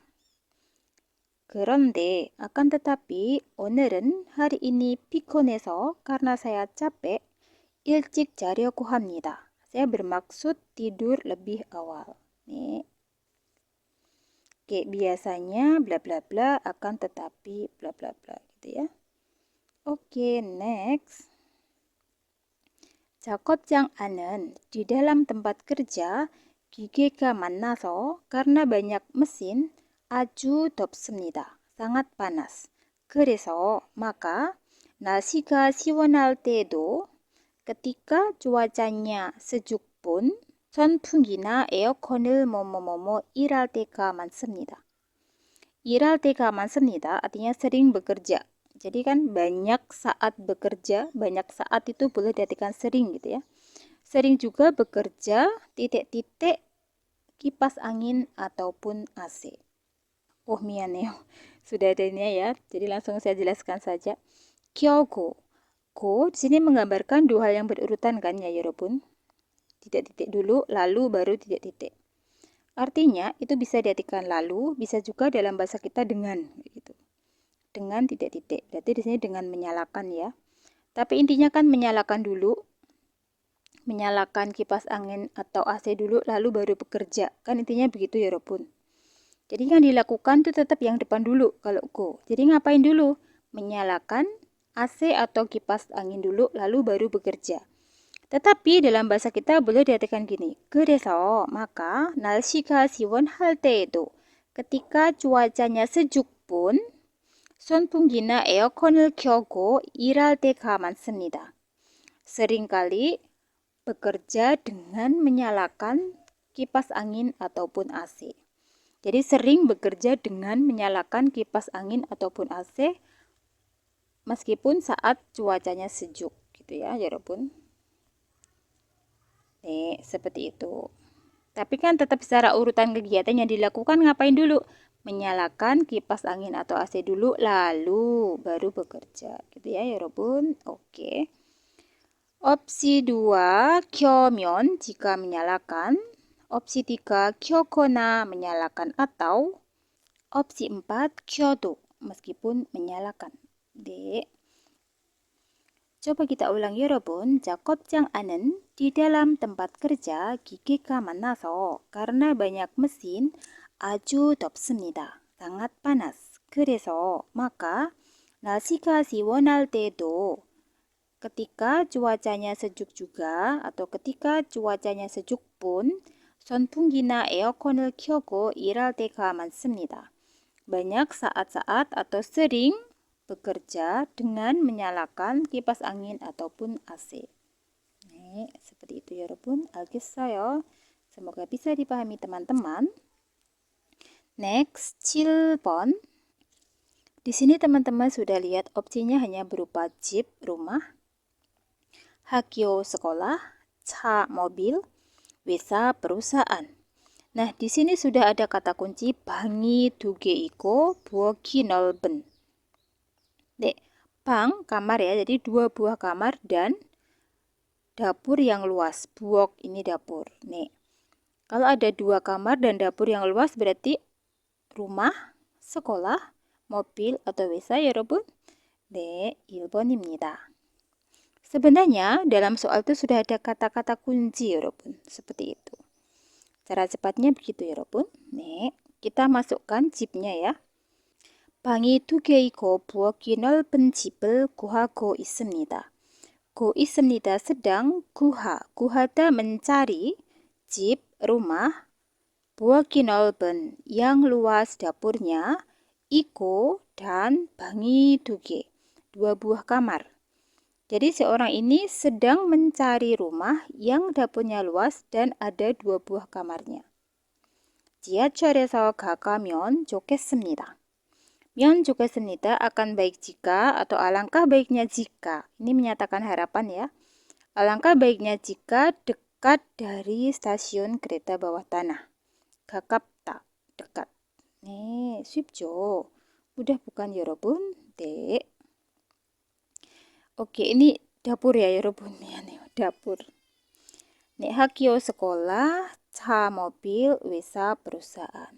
그런데 akan tetapi 오늘은 hari ini 피곤해서 karena saya capek 일찍 자려고 합니다. Saya bermaksud tidur lebih awal. Nih. Oke, biasanya bla bla bla akan tetapi bla bla bla gitu ya. Oke, next. 작업장 안은 di dalam tempat kerja 기계가 많아서 karena banyak mesin 아주 덥습니다. sangat panas. 그래서 maka 날씨가 시원할 때도 ketika cuacanya sejuk pun 선풍기나 에어컨을 뭐뭐뭐뭐 일할 때가 많습니다. 일할 때가 많습니다. Artinya sering bekerja. Jadi kan banyak saat bekerja, banyak saat itu boleh diartikan sering gitu ya. Sering juga bekerja titik-titik kipas angin ataupun AC. Oh mianeo, sudah ada ini ya. Jadi langsung saya jelaskan saja. Kyogo. Go di sini menggambarkan dua hal yang berurutan kan ya Yorobun. Titik-titik dulu, lalu baru titik-titik. Artinya itu bisa diartikan lalu, bisa juga dalam bahasa kita dengan gitu. Dengan titik-titik. Berarti di sini dengan menyalakan ya. Tapi intinya kan menyalakan dulu, menyalakan kipas angin atau AC dulu lalu baru bekerja. Kan intinya begitu ya Robun. Jadi yang dilakukan itu tetap yang depan dulu kalau go. Jadi ngapain dulu? Menyalakan AC atau kipas angin dulu lalu baru bekerja. Tetapi dalam bahasa kita boleh diartikan gini. 그래서 maka 날씨가 시원할 때에도 ketika cuacanya sejuk pun 선풍기나 에어컨을 켜고 일할 때가 많습니다. Seringkali bekerja dengan menyalakan kipas angin ataupun AC. Jadi sering bekerja dengan menyalakan kipas angin ataupun AC meskipun saat cuacanya sejuk gitu ya, Yorobun. Nih, seperti itu. Tapi kan tetap secara urutan kegiatan yang dilakukan ngapain dulu? Menyalakan kipas angin atau AC dulu lalu baru bekerja. Gitu ya, Yorobun. Oke. Opsi 2, 켜면 jika menyalakan. Opsi 3, 켜거나 menyalakan atau. Opsi 4, 켜도 meskipun menyalakan. Dek. Coba kita ulang 여러분. 작업장 안은 di dalam tempat kerja 기계가 많아서 karena banyak mesin 아주 덥습니다. sangat panas. 그래서 maka 날씨가 시원할 때도 ketika cuacanya sejuk juga atau ketika cuacanya sejuk pun 선풍기나 에어컨을 켜고 일할 때가 많습니다. Banyak saat-saat atau sering bekerja dengan menyalakan kipas angin ataupun AC. Nih, seperti itu ya 여러분. 알겠어요. Semoga bisa dipahami teman-teman. Next, 7번. Di sini teman-teman sudah lihat opsinya hanya berupa jeep, rumah, 학교, sekolah, 차, mobil, 회사, perusahaan. Nah, di sini sudah ada kata kunci 방이 두 개이고 부엌이 넓은. Dek, bang, kamar ya, jadi 2 buah kamar dan dapur yang luas. Buok ini dapur. Nih, kalau ada 2 kamar dan dapur yang luas berarti rumah, sekolah, mobil atau 회사 여러분? 네, 1번입니다. Sebenarnya dalam soal itu sudah ada kata-kata kunci 여러분. Seperti itu. Cara cepatnya begitu 여러분. Nih, kita masukkan jeepnya ya. 방이 두 개이고 부엌이 넓은 집을 구하고 있습니다. 고 있습니다. sedang 구하다 mencari, 집, rumah, 부엌이 넓은 yang luas dapurnya, 이고 dan 방이 두 개, 2 buah kamar. Jadi seorang ini sedang mencari rumah yang dapurnya luas dan ada 2 buah kamarnya. 지하철에서 가가면 좋겠습니다. 면 좋겠습니다 akan baik jika atau alangkah baiknya jika. Ini menyatakan harapan ya. Alangkah baiknya jika dekat dari stasiun kereta bawah tanah. 가깝다, dekat. 네, 쉽죠? mudah bukan 여러분? 네. Oke, ini dapur ya 여러분. dapur. 네, 학교, sekolah, 차, mobil, 회사, perusahaan.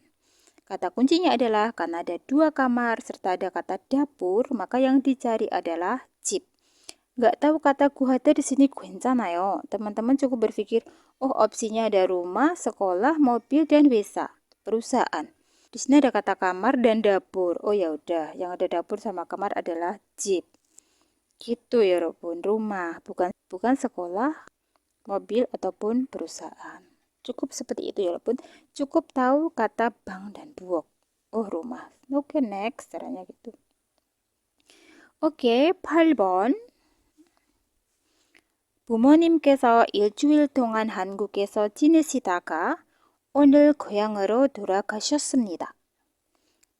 Kata kuncinya adalah karena ada 2 kamar serta ada kata dapur, maka yang dicari adalah jeep. Nggak tahu kata 구하다 di sini 괜찮아요. Teman-teman cukup berpikir, oh opsinya ada rumah, sekolah, mobil, dan 회사, perusahaan. Di sini ada kata kamar dan dapur. Oh ya udah, yang ada dapur sama kamar adalah jeep. Gitu ya 여러분, rumah, bukan sekolah, mobil ataupun perusahaan. Cukup seperti itu ya walaupun cukup tahu kata bang dan buok. Oh rumah. Oke, next caranya gitu. Oke, 8번. 부모님께서 일주일 동안 한국에서 지내시다가 오늘 고향으로 돌아가셨습니다.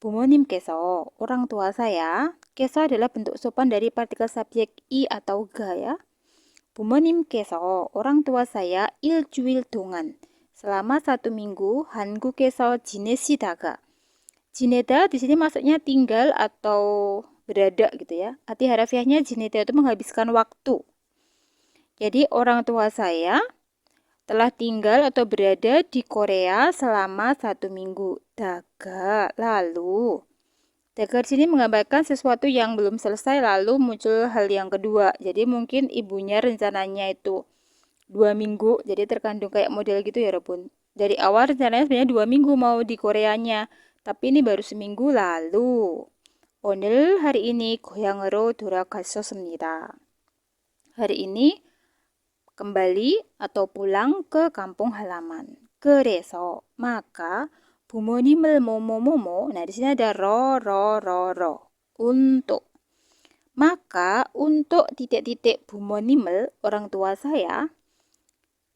부모님께서, orang tua saya, keso adalah bentuk sopan dari partikel subjek i atau ga ya. 부모님께서, orang tua saya, 일주일 동안, selama 1 minggu, 한국에서 지내시다가. 지내다 di sini maksudnya tinggal atau berada gitu ya. Arti harafiahnya 지내다 itu menghabiskan waktu. Jadi orang tua saya telah tinggal atau berada di Korea selama 1 minggu. Daga, lalu. Daga di sini menggambarkan sesuatu yang belum selesai lalu muncul hal yang kedua. Jadi mungkin ibunya rencananya itu 2 minggu. Jadi terkandung kayak model gitu ya Robun. Dari awal rencananya sebenarnya 2 minggu mau di Koreanya. Tapi ini baru seminggu lalu. 오늘 hari ini 고향으로 돌아가셨습니다. Hari ini kembali atau pulang ke kampung halaman. 그래서 maka 부모님을 뭐뭐뭐뭐. Nah, di sini ada ro. Untuk. Maka untuk titik-titik 부모님을 orang tua saya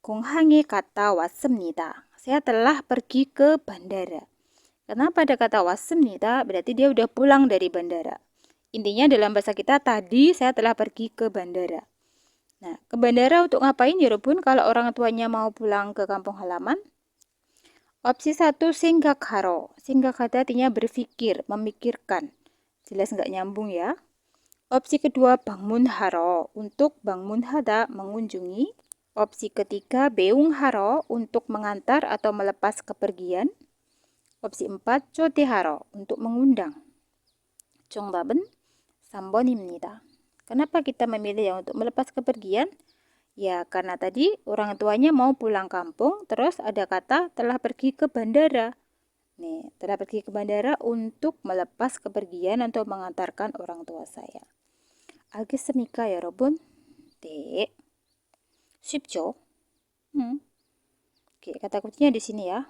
공항에 갔다 왔습니다. Saya telah pergi ke bandara. Kenapa ada kata 왔습니다? Berarti dia udah pulang dari bandara. Intinya dalam bahasa kita tadi saya telah pergi ke bandara. Nah, ke bandara untuk ngapain ya Robun kalau orang tuanya mau pulang ke kampung halaman? Opsi 1 생각하러. 생각하다 artinya berpikir, memikirkan. Jelas nggak nyambung ya. Opsi kedua 방문하러. Untuk 방문하다, mengunjungi. Opsi ketiga 배웅하러. Untuk mengantar atau melepas kepergian. Opsi 4 초대하러. Untuk mengundang. 정답은 3번입니다. Kenapa kita memilih yang untuk melepas kepergian? Ya, karena tadi orang tuanya mau pulang kampung, terus ada kata telah pergi ke bandara. Nih, telah pergi ke bandara untuk melepas kepergian atau mengantarkan orang tua saya. 알겠습니까, 여러분? 네. 쉽죠? Oke, kata kuncinya di sini ya.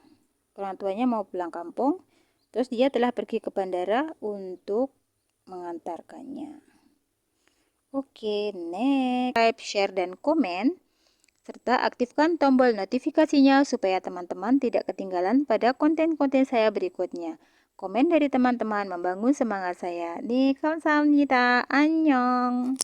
Orang tuanya mau pulang kampung, terus dia telah pergi ke bandara untuk mengantarkannya. Oke, next. Subscribe, share, dan komen. Serta aktifkan tombol notifikasinya supaya teman-teman tidak ketinggalan pada konten-konten saya berikutnya. Komen dari teman-teman membangun semangat saya. 네, 감사합니다. 안녕.